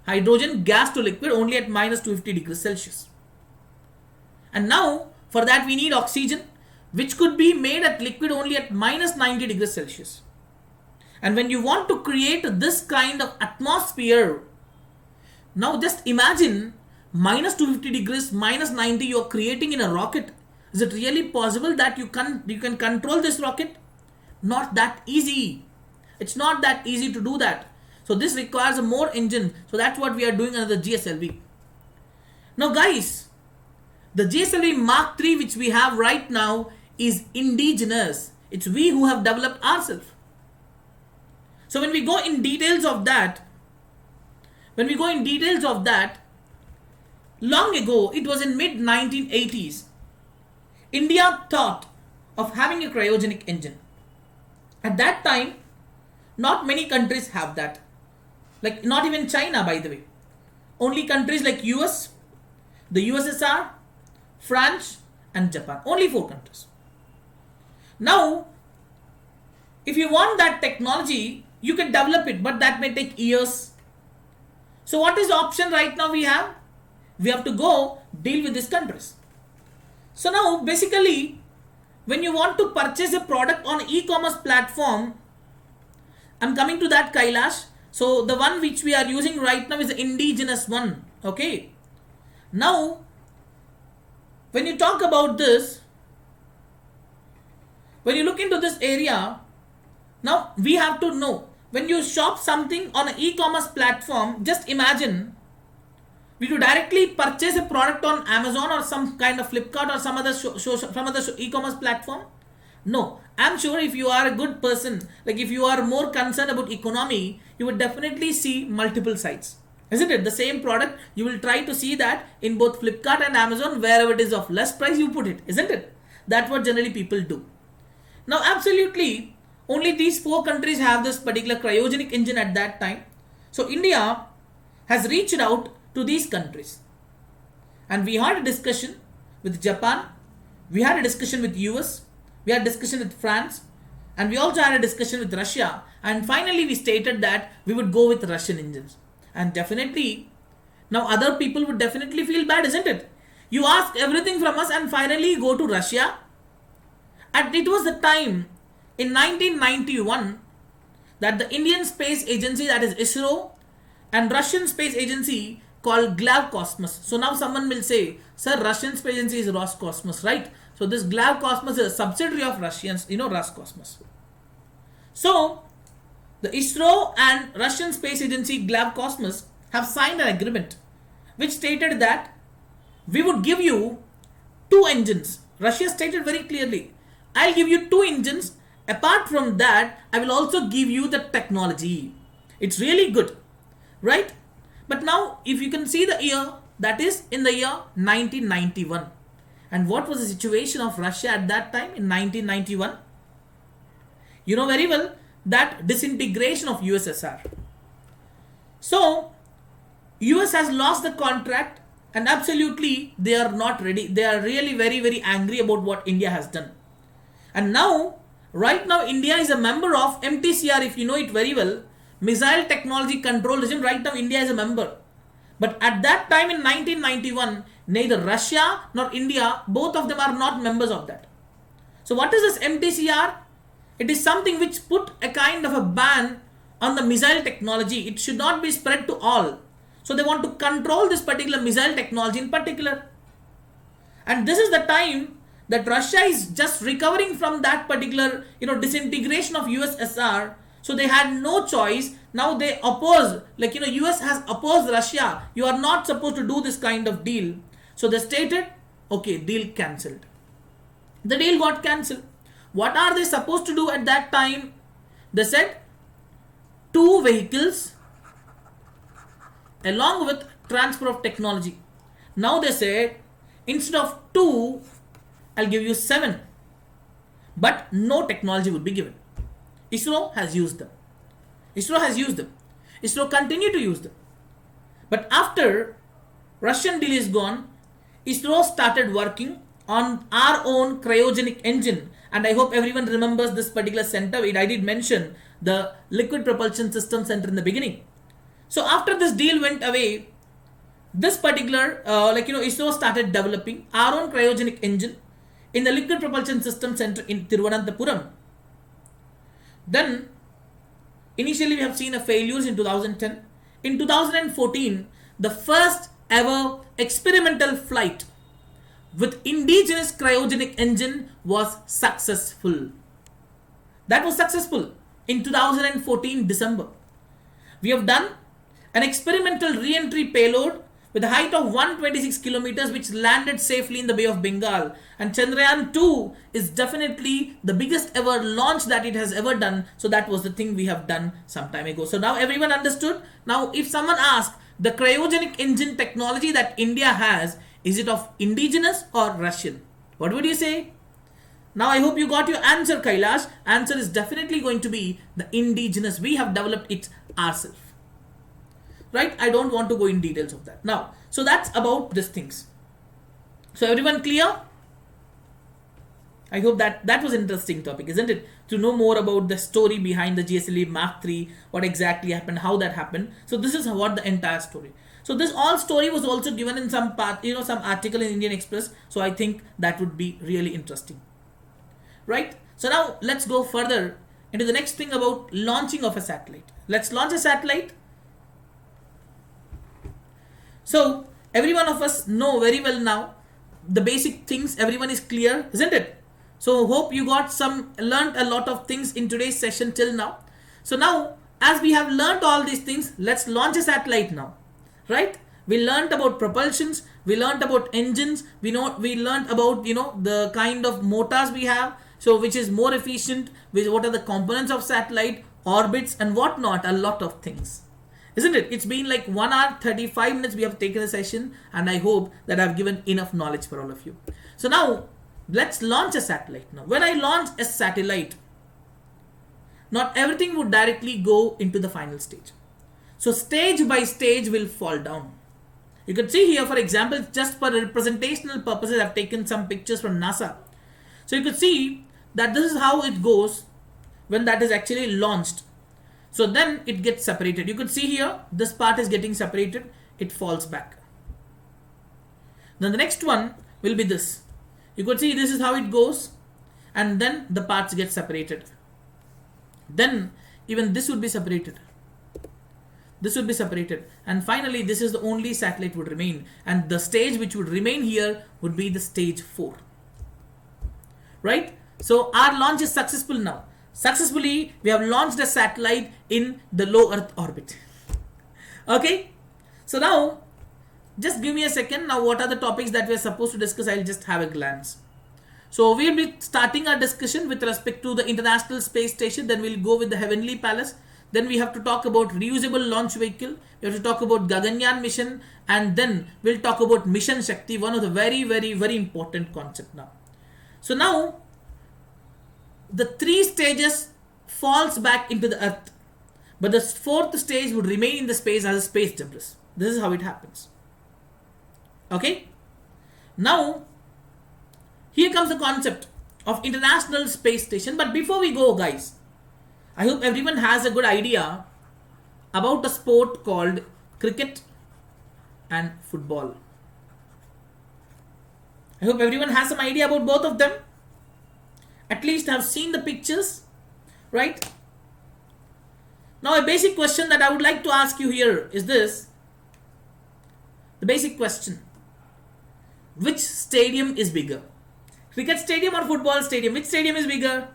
Hydrogen gas to liquid only at minus 250 degrees Celsius. And now for that we need oxygen, which could be made at liquid only at minus 90 degrees Celsius. And when you want to create this kind of atmosphere, now just imagine minus 250 degrees, minus 90 you are creating in a rocket. Is it really possible that you can control this rocket? Not that easy. It's not that easy to do that. So this requires a more engine. So that's what we are doing under the GSLV. Now guys, the GSLV Mark III which we have right now is indigenous. It's we who have developed ourselves. So when we go in details of that, long ago, it was in mid 1980s, India thought of having a cryogenic engine. At that time, not many countries have that. Like not even China, by the way. Only countries like US, the USSR, France and Japan. Only 4 countries. Now, if you want that technology, you can develop it, but that may take years. So what is the option right now we have? We have to go deal with these countries. So now basically, when you want to purchase a product on e-commerce platform, I'm coming to that, Kailash. So the one which we are using right now is the indigenous one. Okay. Now, when you talk about this, when you look into this area, now we have to know, when you shop something on an e-commerce platform, just imagine, will you directly purchase a product on Amazon or some kind of Flipkart or some other e-commerce platform? No. I'm sure if you are a good person, like if you are more concerned about economy, you would definitely see multiple sites. Isn't it? The same product, you will try to see that in both Flipkart and Amazon, wherever it is of less price, you put it. Isn't it? That's what generally people do. Now, absolutely, only these 4 countries have this particular cryogenic engine at that time. So, India has reached out to these countries. And we had a discussion with Japan. We had a discussion with US. We had a discussion with France. And we also had a discussion with Russia. And finally, we stated that we would go with Russian engines. And definitely, now other people would definitely feel bad, isn't it? You ask everything from us and finally go to Russia. And it was the time in 1991 that the Indian Space Agency, that is ISRO, and Russian Space Agency called Glavkosmos. So now someone will say, sir, Russian Space Agency is Roscosmos, right? So this Glavkosmos is a subsidiary of Russians, Roscosmos. So the ISRO and Russian Space Agency Glavkosmos have signed an agreement which stated that we would give you 2 engines. Russia stated very clearly, I'll give you 2 engines. Apart from that, I will also give you the technology. It's really good, right? But now, if you can see the year, that is in the year 1991. And what was the situation of Russia at that time in 1991? You know very well that disintegration of USSR. So, US has lost the contract, and absolutely they are not ready. They are really very, very angry about what India has done. And now, right now, India is a member of MTCR, if you know it very well, Missile Technology Control Regime. Right now, India is a member. But at that time in 1991, neither Russia nor India, both of them are not members of that. So what is this MTCR? It is something which put a kind of a ban on the missile technology. It should not be spread to all. So they want to control this particular missile technology in particular. And this is the time that Russia is just recovering from that particular, disintegration of USSR. So they had no choice. Now they oppose, US has opposed Russia. You are not supposed to do this kind of deal. So they stated, okay, deal cancelled. The deal got cancelled. What are they supposed to do at that time? They said 2 vehicles along with transfer of technology. Now they said instead of 2, I'll give you 7. But no technology would be given. ISRO has used them. ISRO continue to use them. But after Russian deal is gone, ISRO started working on our own cryogenic engine. And I hope everyone remembers this particular center. I did mention the liquid propulsion system center in the beginning. So after this deal went away, this particular, ISRO started developing our own cryogenic engine in the liquid propulsion system center in Thiruvananthapuram. Then, initially we have seen a failures in 2010. In 2014, the first ever experimental flight with indigenous cryogenic engine was successful. That was successful in 2014 December. We have done an experimental re-entry payload with a height of 126 kilometers which landed safely in the Bay of Bengal. And Chandrayaan 2 is definitely the biggest ever launch that it has ever done. So that was the thing we have done some time ago. So now everyone understood. Now if someone asks, the cryogenic engine technology that India has, is it of indigenous or Russian? What would you say? Now I hope you got your answer, Kailash. Answer is definitely going to be the indigenous. We have developed it ourselves. Right? I don't want to go in details of that. Now, so that's about these things. So everyone clear? I hope that was an interesting topic, isn't it? To know more about the story behind the GSLV Mark III, what exactly happened, how that happened. So this is what the entire story. So this all story was also given in some part, some article in Indian Express. So I think that would be really interesting. Right? So now let's go further into the next thing about launching of a satellite. Let's launch a satellite. So every one of us know very well now the basic things. Everyone is clear, isn't it? So hope you got learned a lot of things in today's session till now. So now as we have learned all these things, let's launch a satellite now, right? We learned about propulsions, we learned about engines, we learned about the kind of motors we have, so which is more efficient, what are the components of satellite, orbits and whatnot, a lot of things. Isn't it? It's been like 1 hour 35 minutes we have taken a session, and I hope that I've given enough knowledge for all of you. So now let's launch a satellite. Now when I launch a satellite, not everything would directly go into the final stage. So stage by stage will fall down. You can see here, for example, just for representational purposes, I've taken some pictures from NASA. So you could see that this is how it goes when that is actually launched. So then it gets separated. You could see here, this part is getting separated. It falls back. Then the next one will be this. You could see this is how it goes. And then the parts get separated. Then even this would be separated. This would be separated. And finally, this is the only satellite would remain. And the stage which would remain here would be the stage 4. Right? So our launch is successful now. Successfully, we have launched a satellite in the low Earth orbit. Okay? So now, just give me a second. Now, what are the topics that we are supposed to discuss? I'll just have a glance. So, we'll be starting our discussion with respect to the International Space Station. Then we'll go with the Heavenly Palace. Then we have to talk about reusable launch vehicle. We have to talk about Gaganyaan mission. And then we'll talk about Mission Shakti, one of the very, very, very important concept now. So now, the 3 stages falls back into the Earth, but the 4th stage would remain in the space as a space debris. This is how it happens. Okay. Now, here comes the concept of International Space Station. But before we go, guys, I hope everyone has a good idea about a sport called cricket and football. I hope everyone has some idea about both of them. At least have seen the pictures, right? Now, a basic question that I would like to ask you here is this. The basic question. Which stadium is bigger? Cricket stadium or football stadium? Which stadium is bigger?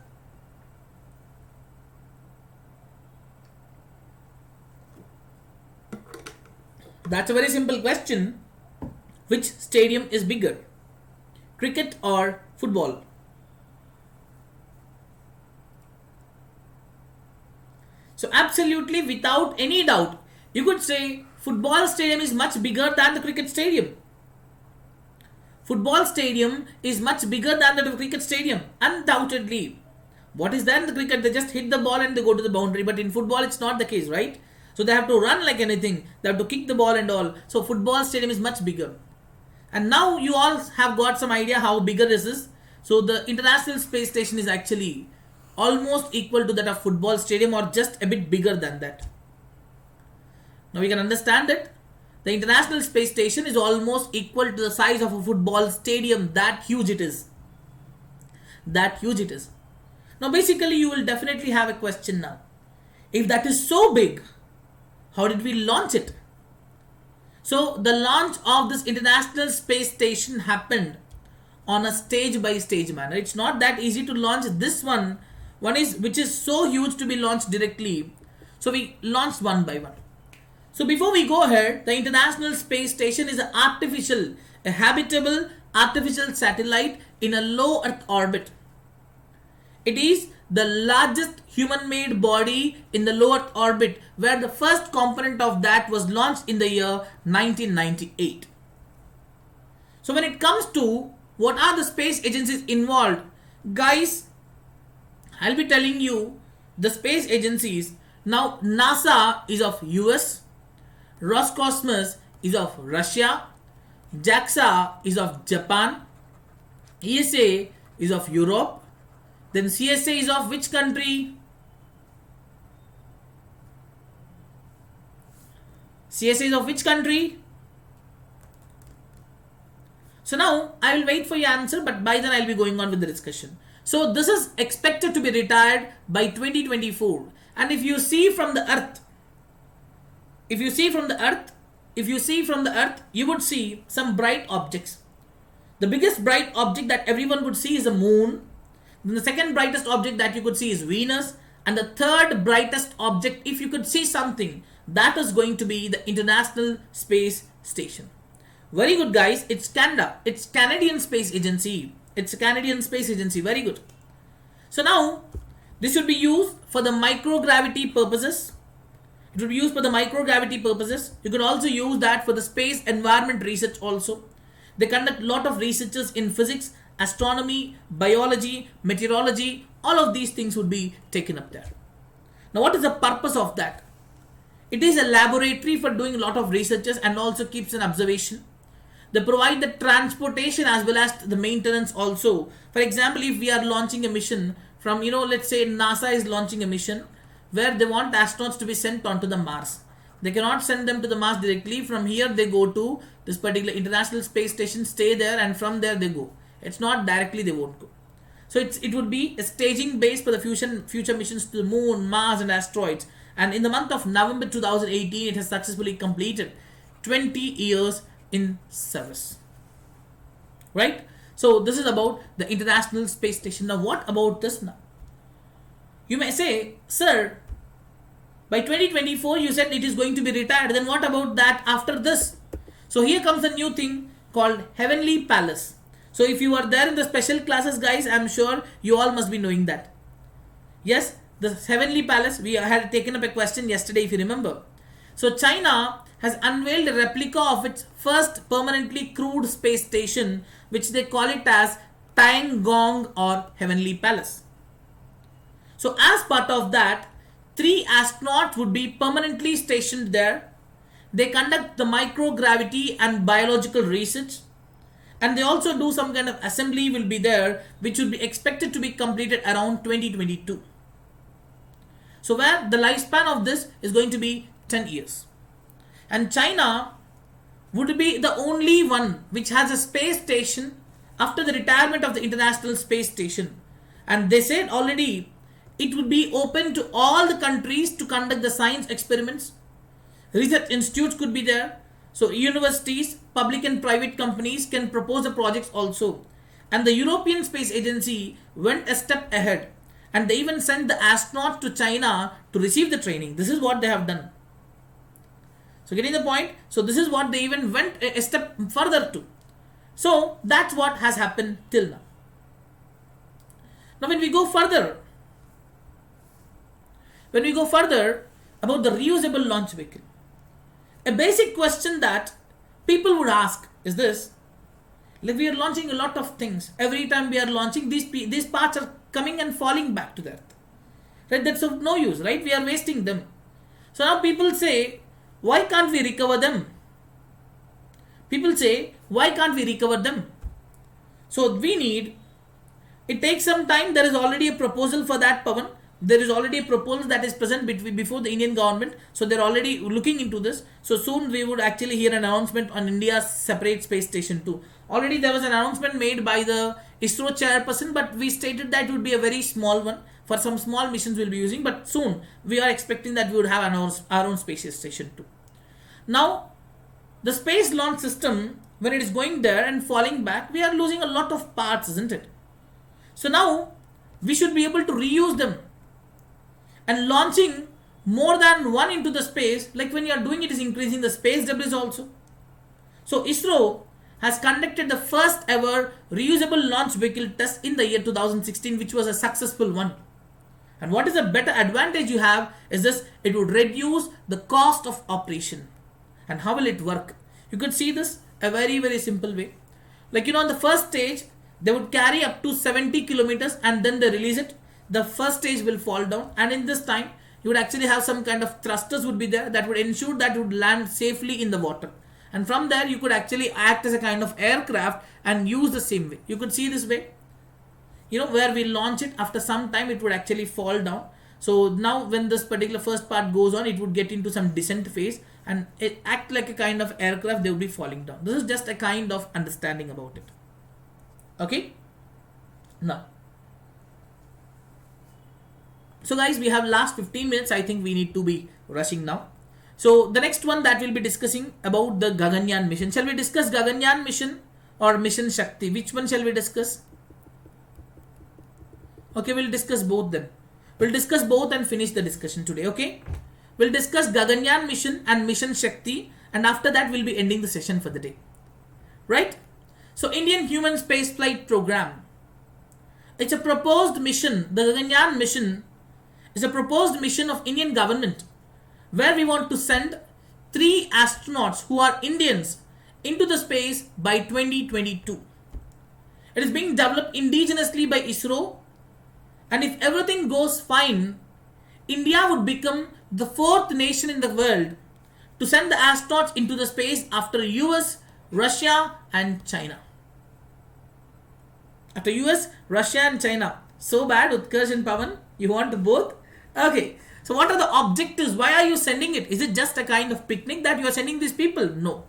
That's a very simple question. Which stadium is bigger? Cricket or football? So absolutely without any doubt, you could say football stadium is much bigger than the cricket stadium. Football stadium is much bigger than the cricket stadium, undoubtedly. What is there in the cricket? They just hit the ball and they go to the boundary. But in football, it's not the case, right? So they have to run like anything. They have to kick the ball and all. So football stadium is much bigger. And now you all have got some idea how bigger this is. So the International Space Station is actually almost equal to that of football stadium or just a bit bigger than that. Now we can understand it. The International Space Station is almost equal to the size of a football stadium. That huge it is. That huge it is. Now basically you will definitely have a question now. If that is so big, how did we launch it? So the launch of this International Space Station happened on a stage by stage manner. It's not that easy to launch this one. Which is so huge to be launched directly. So we launched one by one. So before we go ahead, the International Space Station is a habitable artificial satellite in a low Earth orbit. It is the largest human-made body in the low Earth orbit, where the first component of that was launched in the year 1998. So when it comes to what are the space agencies involved, guys, I'll be telling you the space agencies. Now NASA is of US, Roscosmos is of Russia, JAXA is of Japan, ESA is of Europe, then CSA is of which country? CSA is of which country? So now I will wait for your answer, but by then I'll be going on with the discussion. So this is expected to be retired by 2024. And if you see from the Earth, you would see some bright objects. The biggest bright object that everyone would see is the moon. Then the second brightest object that you could see is Venus. And the third brightest object, if you could see something, that is going to be the International Space Station. Very good, guys. It's Canada. It's Canadian Space Agency. It's a Canadian Space Agency. Very good. So now, this should be used for the microgravity purposes. It will be used for the microgravity purposes. You could also use that for the space environment research also. They conduct a lot of researches in physics, astronomy, biology, meteorology. All of these things would be taken up there. Now, what is the purpose of that? It is a laboratory for doing a lot of researches and also keeps an observation. They provide the transportation as well as the maintenance also. For example, if we are launching a mission from, let's say NASA is launching a mission where they want astronauts to be sent onto the Mars. They cannot send them to the Mars directly. From here they go to this particular International Space Station, stay there, and from there they go. It's not directly they won't go. So it would be a staging base for the future missions to the Moon, Mars and asteroids. And in the month of November 2018, it has successfully completed 20 years in service. Right? So this is about the International Space Station. Now what about this now? You may say, sir, by 2024 you said it is going to be retired. Then what about that after this? So here comes a new thing called Heavenly Palace. So if you are there in the special classes, guys, I'm sure you all must be knowing that. Yes, the Heavenly Palace, we had taken up a question yesterday if you remember. So China has unveiled a replica of its first permanently crewed space station, which they call it as Tiangong or Heavenly Palace. So as part of that, 3 astronauts would be permanently stationed there. they conduct the microgravity and biological research, and they also do some kind of assembly will be there, which will be expected to be completed around 2022. So where the lifespan of this is going to be 10 years. And China would be the only one which has a space station after the retirement of the International Space Station. And they said already it would be open to all the countries to conduct the science experiments. Research institutes could be there. So universities, public and private companies can propose the projects also. And the European Space Agency went a step ahead, and they even sent the astronauts to China to receive the training. This is what they have done. So getting the point? So this is what they even went a step further to. So that's what has happened till now. Now when we go further about the reusable launch vehicle, a basic question that people would ask is this: like, we are launching a lot of things. Every time we are launching, these parts are coming and falling back to the earth. Right? That's of no use, right? We are wasting them. So now people say, why can't we recover them? People say, why can't we recover them? So it takes some time. There is already a proposal for that, Pawan. There is already a proposal that is present before the Indian government. So they're already looking into this. So soon we would actually hear an announcement on India's separate space station too. Already there was an announcement made by the ISRO chairperson, but we stated that it would be a very small one. For some small missions we'll be using, but soon we are expecting that we would have our own space station too. Now, the space launch system, when it is going there and falling back, we are losing a lot of parts, isn't it? So now we should be able to reuse them. And launching more than one into the space, like when you are doing it, is increasing the space debris also. So ISRO has conducted the first ever reusable launch vehicle test in the year 2016, which was a successful one. And what is a better advantage you have is this: it would reduce the cost of operation. And how will it work? You could see this a very, very simple way. Like, on the first stage, they would carry up to 70 kilometers and then they release it. The first stage will fall down, and in this time you would actually have some kind of thrusters would be there that would ensure that it would land safely in the water, and from there you could actually act as a kind of aircraft and use the same way. You could see this way, where we launch it, after some time it would actually fall down. So now when this particular first part goes on, it would get into some descent phase and it act like a kind of aircraft. They would be falling down. This is just a kind of understanding about it. Okay, now, so guys, we have last 15 minutes. I think we need to be rushing now. So the next one that we'll be discussing about the Gaganyaan mission. Shall we discuss Gaganyaan mission or mission Shakti? Which one shall we discuss? Okay, we'll discuss both then. We'll discuss both and finish the discussion today. Okay, we'll discuss Gaganyaan mission and mission Shakti, and after that we'll be ending the session for the day. Right? So Indian Human Spaceflight Program. It's a proposed mission. The Gaganyaan mission is a proposed mission of Indian government, where we want to send 3 astronauts who are Indians into the space by 2022. It is being developed indigenously by ISRO, and if everything goes fine, India would become the 4th nation in the world to send the astronauts into the space after US, Russia and China. After US, Russia and China. So bad, Utkarsh and Pawan? You want both? Okay. So what are the objectives? Why are you sending it? Is it just a kind of picnic that you are sending these people? No.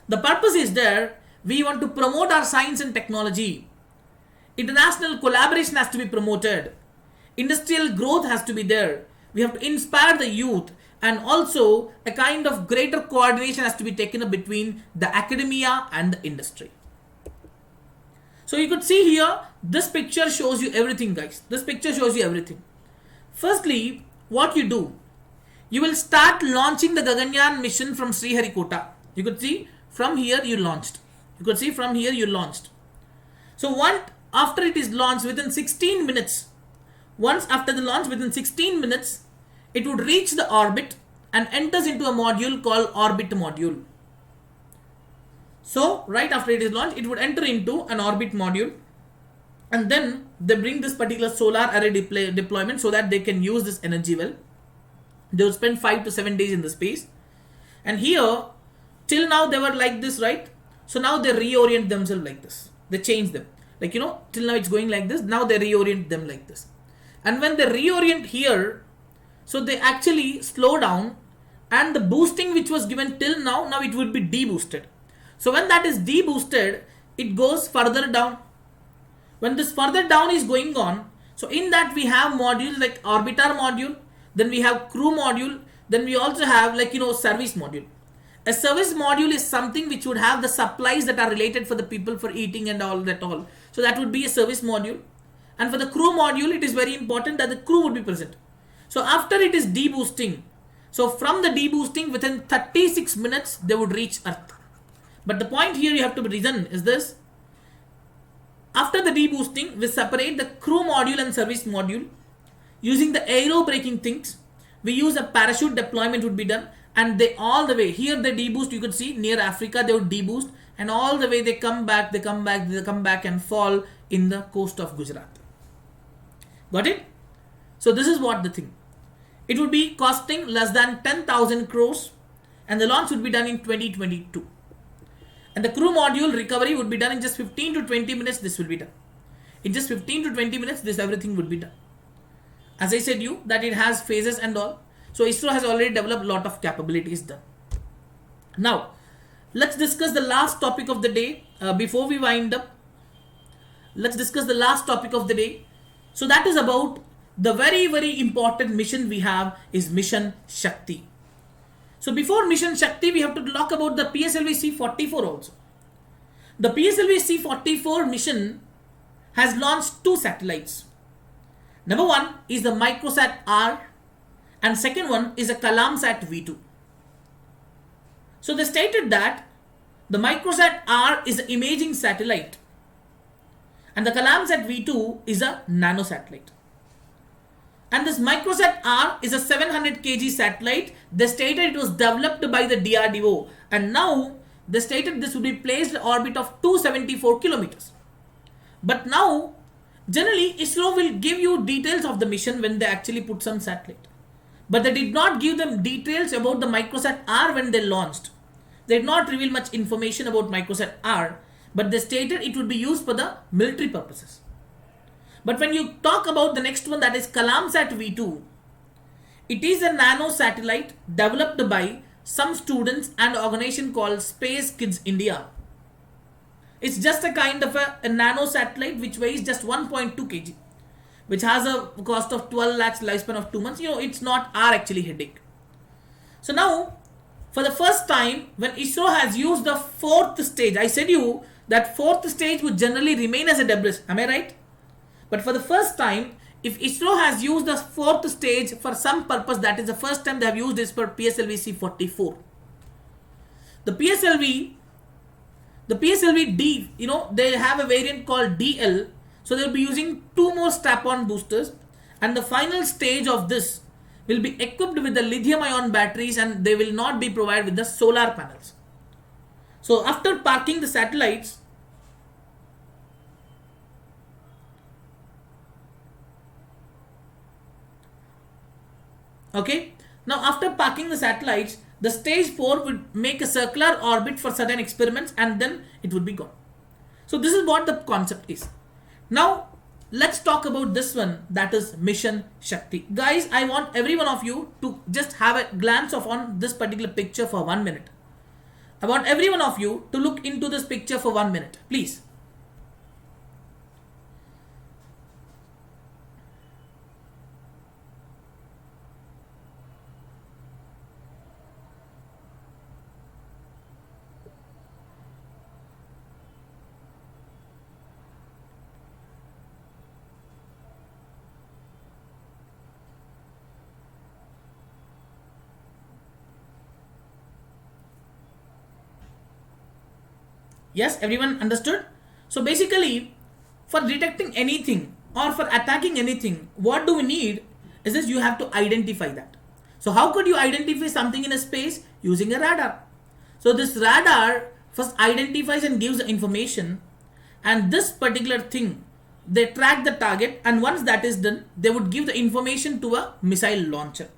The purpose is there. We want to promote our science and technology. International collaboration has to be promoted. Industrial growth has to be there. We have to inspire the youth, and also a kind of greater coordination has to be taken up between the academia and the industry. So you could see here, this picture shows you everything, guys. This picture shows you everything. Firstly, what you do, you will start launching the Gaganyaan mission from Sriharikota. You could see from here you launched. You could see from here you launched. So after it is launched within 16 minutes, once after the launch within 16 minutes, it would reach the orbit and enters into a module called orbit module. So right after it is launched, it would enter into an orbit module, and then they bring this particular solar array deployment so that they can use this energy well. They will spend 5 to 7 days in the space, And here, till now they were like this, right? So now they reorient themselves like this. They change them. Like, till now it's going like this. Now they reorient them like this. And when they reorient here, so they actually slow down, and the boosting which was given till now it would be deboosted. So when that is deboosted, it goes further down. When this further down is going on, so in that we have modules like orbiter module, then we have crew module, then we also have service module. A service module is something which would have the supplies that are related for the people for eating and all that all. So that would be a service module. And for the crew module, it is very important that the crew would be present. So after it is deboosting, so from the deboosting within 36 minutes, they would reach Earth. But the point here you have to reason is this. After the deboosting, we separate the crew module and service module. Using the aero braking things, we use a parachute deployment would be done, and they all the way, here they deboost, you could see near Africa they would deboost, and all the way they come back and fall in the coast of Gujarat. Got it? So this is what the thing. It would be costing less than 10,000 crores, and the launch would be done in 2022. And the crew module recovery would be done in just 15 to 20 minutes. This will be done. In just 15 to 20 minutes, this everything would be done. As I said you, that it has phases and all. So ISRO has already developed a lot of capabilities done. Now, let's discuss the last topic of the day. Before we wind up, let's discuss the last topic of the day. So that is about the very, very important mission we have is Mission Shakti. So before Mission Shakti, we have to talk about the PSLV C-44 also. The PSLV C-44 mission has launched 2 satellites. Number 1 is the Microsat R, and second one is a CalamSat V2. So they stated that the Microsat R is an imaging satellite, and the CalamSat V2 is a nano satellite. And this Microsat R is a 700 kg satellite. They stated it was developed by the DRDO, and now they stated this would be placed in orbit of 274 kilometers. But now, generally ISRO will give you details of the mission when they actually put some satellite. But they did not give them details about the Microsat R when they launched. They did not reveal much information about Microsat R, but they stated it would be used for the military purposes. But when you talk about the next one, that is CalamSat V2, it is a nano satellite developed by some students and organization called Space Kids India. It's just a kind of a nano satellite which weighs just 1.2 kg, which has a cost of 12 lakhs, lifespan of 2 months. It's not our actually headache. So now, for the first time, when ISRO has used the 4th stage, I said you that 4th stage would generally remain as a debris. Am I right? But for the first time, if ISRO has used the 4th stage for some purpose, that is the first time they have used this for PSLV C-44. The PSLV D, they have a variant called DL. So they will be using 2 more strap-on boosters, and the final stage of this will be equipped with the lithium-ion batteries, and they will not be provided with the solar panels. So after parking the satellites, now after parking the satellites, the stage 4 would make a circular orbit for certain experiments, and then it would be gone. So this is what the concept is. Now let's talk about this one, that is Mission Shakti. Guys, I want every one of you to just have a glance on this particular picture for 1 minute. I want every one of you to look into this picture for 1 minute, please. Yes, everyone understood? So basically, for detecting anything or for attacking anything, what do we need is this: you have to identify that. So how could you identify something in a space? Using a radar. So this radar first identifies and gives the information, and this particular thing, they track the target, and once that is done, they would give the information to a missile launcher.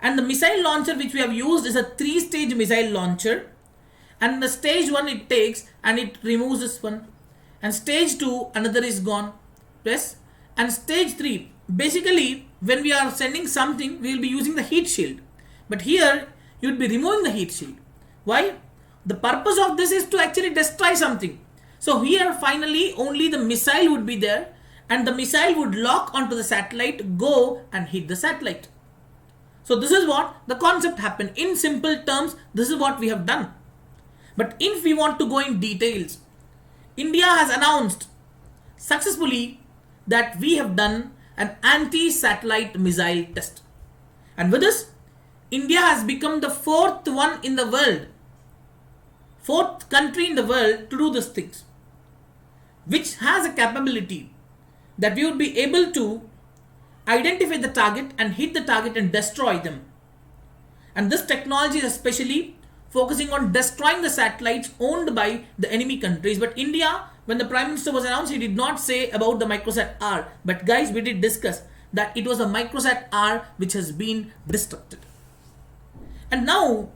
And the missile launcher which we have used is a 3-stage missile launcher. And the stage 1 it takes and it removes this one. And stage 2, another is gone. Yes. And stage 3, basically when we are sending something, we will be using the heat shield. But here, you would be removing the heat shield. Why? The purpose of this is to actually destroy something. So here, finally, only the missile would be there. And the missile would lock onto the satellite, go and hit the satellite. So this is what the concept happened. In simple terms, this is what we have done. But if we want to go in details, India has announced successfully that we have done an anti-satellite missile test. And with this, India has become the 4th one in the world, 4th country in the world to do these things, which has a capability that we would be able to identify the target and hit the target and destroy them. And this technology is especially focusing on destroying the satellites owned by the enemy countries. But India, when the Prime Minister was announced, he did not say about the Microsat R. But guys, we did discuss that it was a Microsat R which has been destructed. And now,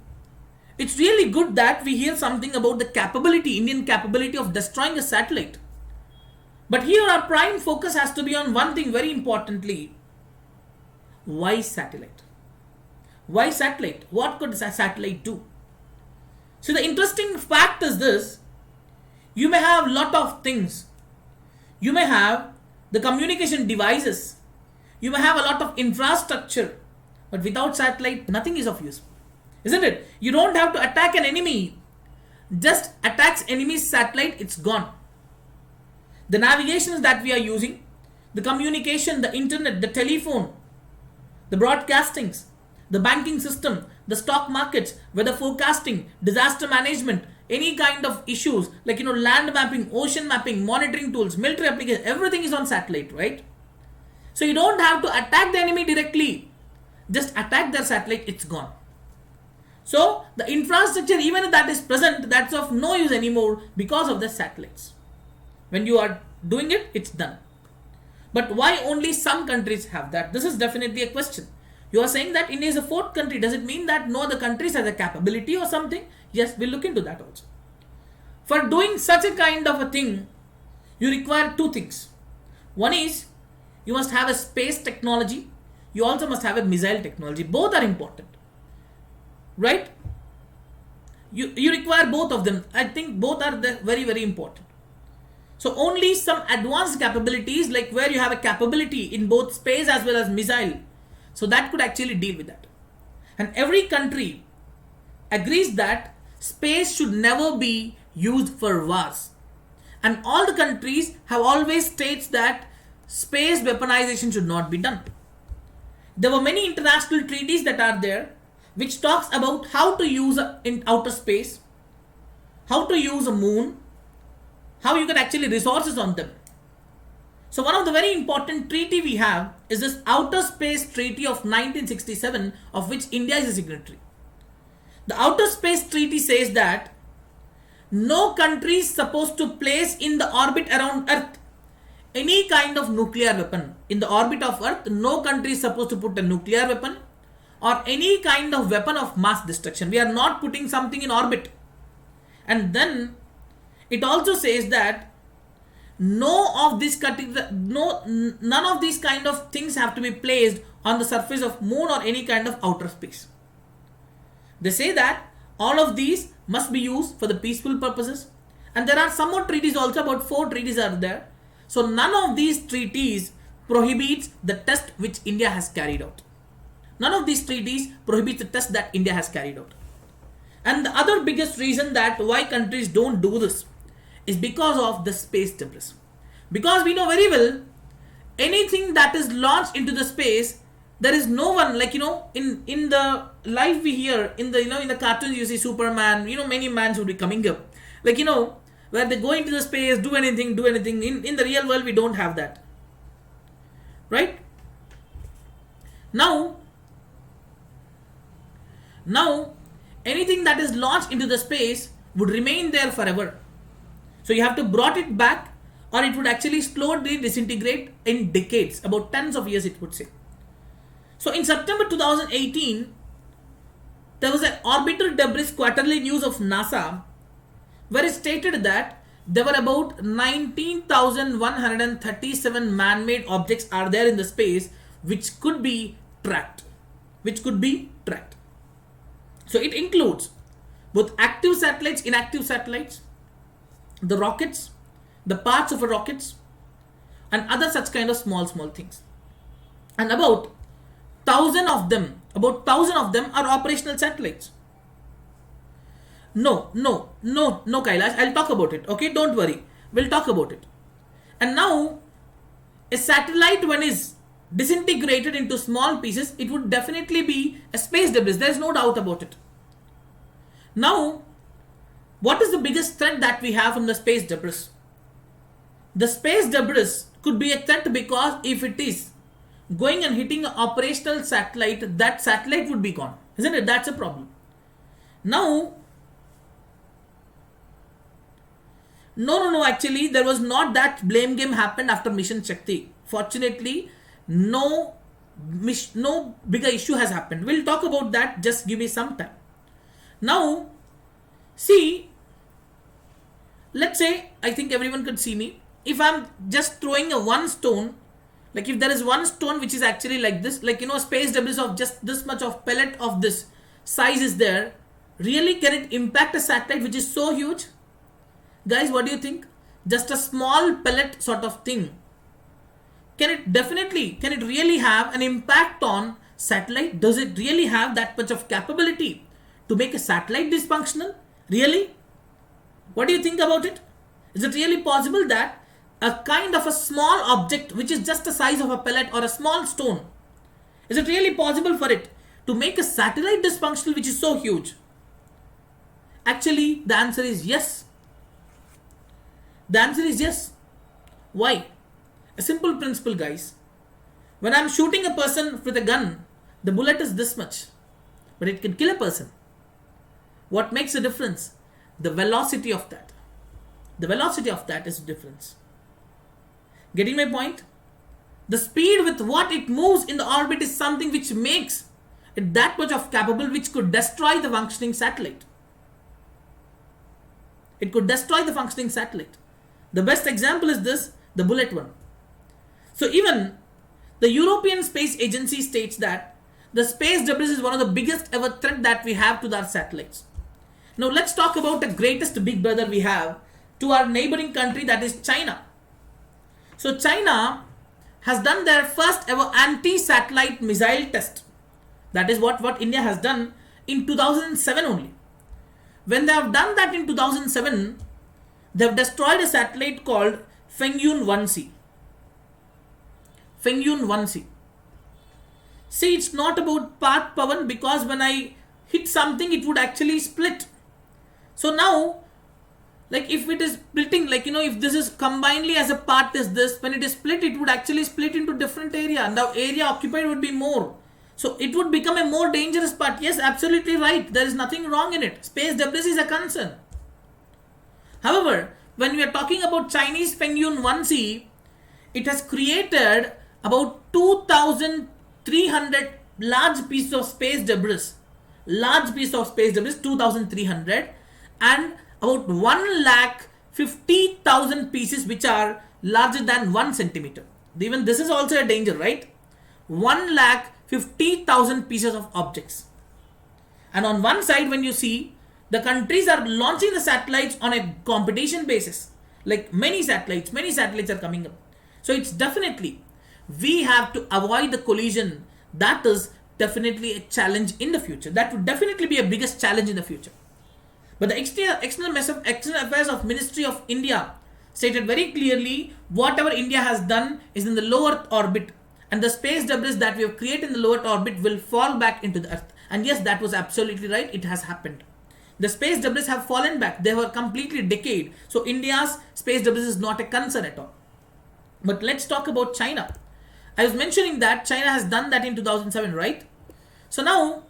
it's really good that we hear something about the capability, Indian capability of destroying a satellite. But here our prime focus has to be on one thing very importantly. Why satellite? Why satellite? What could a satellite do? So the interesting fact is this. You may have lot of things. You may have the communication devices. You may have a lot of infrastructure. But without satellite, nothing is of use. Isn't it? You don't have to attack an enemy. Just attacks enemy's satellite, it's gone. The navigations that we are using, the communication, the internet, the telephone, the broadcastings, the banking system, the stock markets, weather forecasting, disaster management, any kind of issues like land mapping, ocean mapping, monitoring tools, military applications, everything is on satellite, right? So you don't have to attack the enemy directly. Just attack their satellite, it's gone. So the infrastructure, even if that is present, that's of no use anymore because of the satellites. When you are doing it, it's done. But why only some countries have that? This is definitely a question. You are saying that India is a 4th country. Does it mean that no other countries have the capability or something? Yes, we'll look into that also. For doing such a kind of a thing, you require 2 things. One is, you must have a space technology. You also must have a missile technology. Both are important. Right? You require both of them. I think both are very, very important. So only some advanced capabilities, like where you have a capability in both space as well as missile, so that could actually deal with that. And every country agrees that space should never be used for wars. And all the countries have always states that space weaponization should not be done. There were many international treaties that are there which talks about how to use in outer space, how to use a moon, how you get actually resources on them. So one of the very important treaty we have is this Outer Space Treaty of 1967, of which India is a signatory. The Outer Space Treaty says that no country is supposed to place in the orbit around Earth any kind of nuclear weapon. In the orbit of Earth, no country is supposed to put a nuclear weapon or any kind of weapon of mass destruction. We are not putting something in orbit. And then it also says that none of these kind of things have to be placed on the surface of moon or any kind of outer space. They say that all of these must be used for the peaceful purposes. And there are some more treaties also, about 4 treaties are there. So none of these treaties prohibits the test which India has carried out. None of these treaties prohibits the test that India has carried out. And the other biggest reason that why countries don't do this is because of the space debris. Because we know very well, anything that is launched into the space, there is no one, like in the life we hear, in the cartoons you see Superman, many mans would be coming up, like where they go into the space, do anything. In the real world we don't have that, right? Now anything that is launched into the space would remain there forever. So you have to brought it back, or it would actually slowly disintegrate in decades, about tens of years it would say. So in September 2018, there was an orbital debris quarterly news of NASA where it stated that there were about 19,137 man-made objects are there in the space which could be tracked. So it includes both active satellites, inactive satellites, the rockets, the parts of a rockets, and other such kind of small things. And about 1,000 of them are operational satellites. No, Kailash, I'll talk about it. Okay, don't worry. We'll talk about it. And now, a satellite, when is disintegrated into small pieces, it would definitely be a space debris. There's no doubt about it. Now, what is the biggest threat that we have from the space debris? The space debris could be a threat because if it is going and hitting an operational satellite, that satellite would be gone. Isn't it? That's a problem. Now, no, actually, there was not that blame game happened after Mission Shakti. Fortunately, no bigger issue has happened. We'll talk about that. Just give me some time. Now, see, let's say, I think everyone could see me. If I'm just throwing a one stone, like if there is one stone which is actually like this, like space debris of just this much of pellet of this size is there, really can it impact a satellite which is so huge? Guys, what do you think? Just a small pellet sort of thing. Can it really have an impact on satellite? Does it really have that much of capability to make a satellite dysfunctional? Really? What do you think about it? Is it really possible that a kind of a small object which is just the size of a pellet or a small stone, is it really possible for it to make a satellite dysfunctional which is so huge? Actually, the answer is yes. The answer is yes. Why? A simple principle, guys. When I'm shooting a person with a gun, the bullet is this much, but it can kill a person. What makes the difference? The velocity of that. The velocity of that is the difference. Getting my point? The speed with what it moves in the orbit is something which makes it that much of capable which could destroy the functioning satellite. It could destroy the functioning satellite. The best example is this, the bullet one. So even the European Space Agency states that the space debris is one of the biggest ever threat that we have to our satellites. Now let's talk about the greatest big brother we have to our neighboring country, that is China. So China has done their first ever anti-satellite missile test. That is what India has done in 2007 only. When they have done that in 2007, they have destroyed a satellite called Fengyun 1C. Fengyun 1C. See, it's not about path Pavan, because when I hit something, it would actually split. So now, like if it is splitting, like if this is combinedly as a part is this, when it is split, it would actually split into different area, and the area occupied would be more. So it would become a more dangerous part. Yes, absolutely right. There is nothing wrong in it. Space debris is a concern. However, when we are talking about Chinese Fengyun 1C, it has created about 2,300 large pieces of space debris. 2,300, and about 1,50,000 pieces which are larger than 1 centimeter. Even this is also a danger, right? 1,50,000 pieces of objects. And on one side, when you see, the countries are launching the satellites on a competition basis. Like many satellites are coming up. So it's definitely, we have to avoid the collision. That is definitely a challenge in the future. That would definitely be a biggest challenge in the future. But the external affairs of Ministry of India stated very clearly, whatever India has done is in the low Earth orbit, and the space debris that we have created in the low Earth orbit will fall back into the Earth. And yes, that was absolutely right. It has happened. The space debris have fallen back. They were completely decayed. So India's space debris is not a concern at all. But let's talk about China. I was mentioning that China has done that in 2007, right? So now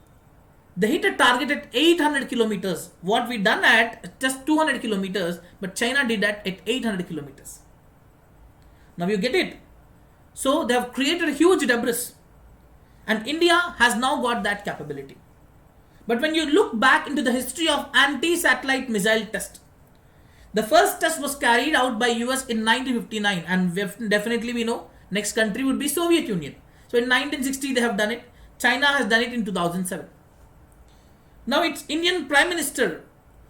they hit a target at 800 kilometers. What we done at just 200 kilometers, but China did that at 800 kilometers. Now you get it. So they have created a huge debris. And India has now got that capability. But when you look back into the history of anti-satellite missile test, the first test was carried out by US in 1959, and definitely we know next country would be Soviet Union. So in 1960 they have done it. China has done it in 2007. Now it's Indian Prime Minister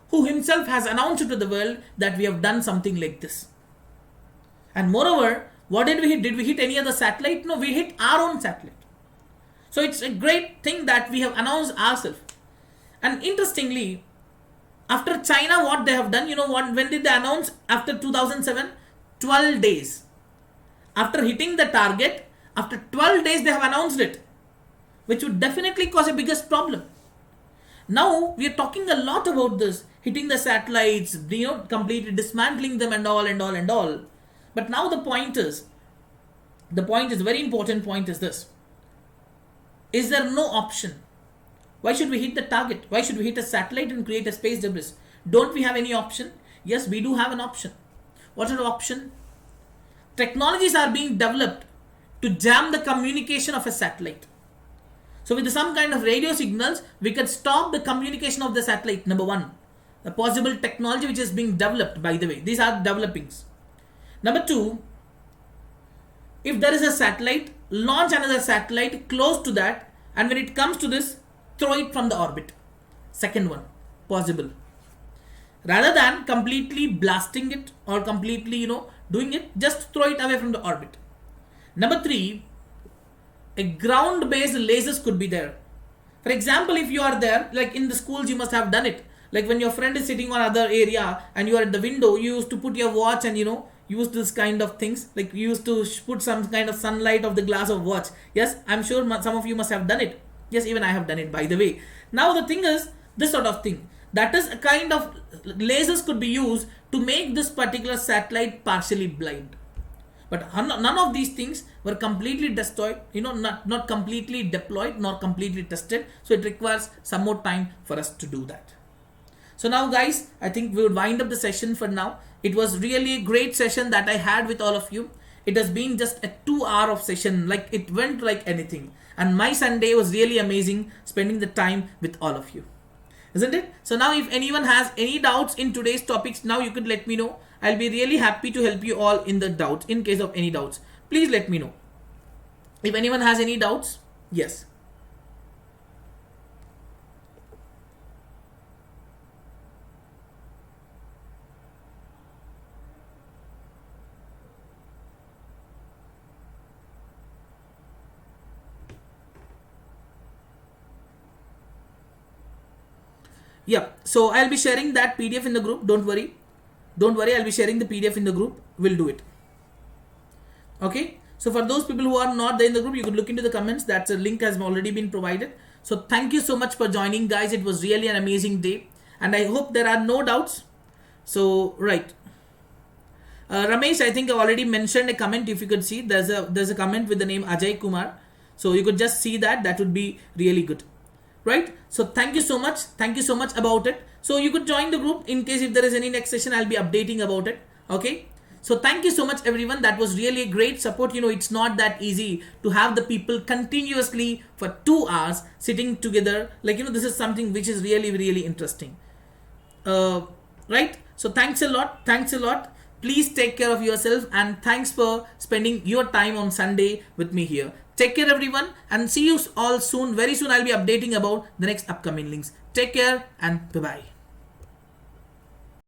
who himself has announced to the world that we have done something like this. And moreover, what did we hit? Did we hit any other satellite? No, we hit our own satellite. So it's a great thing that we have announced ourselves. And interestingly, after China, what they have done, when did they announce after 2007? 12 days. After hitting the target, after 12 days they have announced it, which would definitely cause a biggest problem. Now we are talking a lot about this, hitting the satellites, completely dismantling them and all. But now the point is, very important point is this. Is there no option? Why should we hit the target? Why should we hit a satellite and create a space debris? Don't we have any option? Yes, we do have an option. What is the option? Technologies are being developed to jam the communication of a satellite. So with some kind of radio signals, we can stop the communication of the satellite. Number one, the possible technology which is being developed, by the way. These are developings. Number two, if there is a satellite, launch another satellite close to that, and when it comes to this, throw it from the orbit. Second one, possible. Rather than completely blasting it or completely, doing it, just throw it away from the orbit. Number three, a ground-based lasers could be there. For example, if you are there, like in the schools, you must have done it. Like when your friend is sitting on other area and you are at the window, you used to put your watch and use this kind of things. Like you used to put some kind of sunlight of the glass of watch. Yes, I'm sure some of you must have done it. Yes, even I have done it, by the way. Now the thing is, this sort of thing. That is a kind of lasers could be used to make this particular satellite partially blind. But none of these things were completely destroyed, not completely deployed nor completely tested. So it requires some more time for us to do that. So now guys, I think we would wind up the session for now. It was really a great session that I had with all of you. It has been just a 2 hour of session, like it went like anything. And my Sunday was really amazing spending the time with all of you. Isn't it? So now if anyone has any doubts in today's topics, now you could let me know. I'll be really happy to help you all in the doubts. In case of any doubts, please let me know. If anyone has any doubts, yes. Yeah, so I'll be sharing that PDF in the group. Don't worry, I'll be sharing the PDF in the group. We'll do it. Okay, so for those people who are not there in the group, you could look into the comments. That's a link has already been provided. So thank you so much for joining, guys. It was really an amazing day, and I hope there are no doubts. So right, Ramesh, I think I already mentioned a comment. If you could see, there's a comment with the name Ajay Kumar. So you could just see that. That would be really good. Right, so thank you so much about it. So you could join the group in case if there is any next session, I'll be updating about it. Okay, so thank you so much everyone. That was really a great support. It's not that easy to have the people continuously for 2 hours sitting together. Like this is something which is really, really interesting. Right, so thanks a lot. Please take care of yourself, and thanks for spending your time on Sunday with me here. Take care everyone, and see you all soon. Very soon I'll be updating about the next upcoming links. Take care and bye-bye.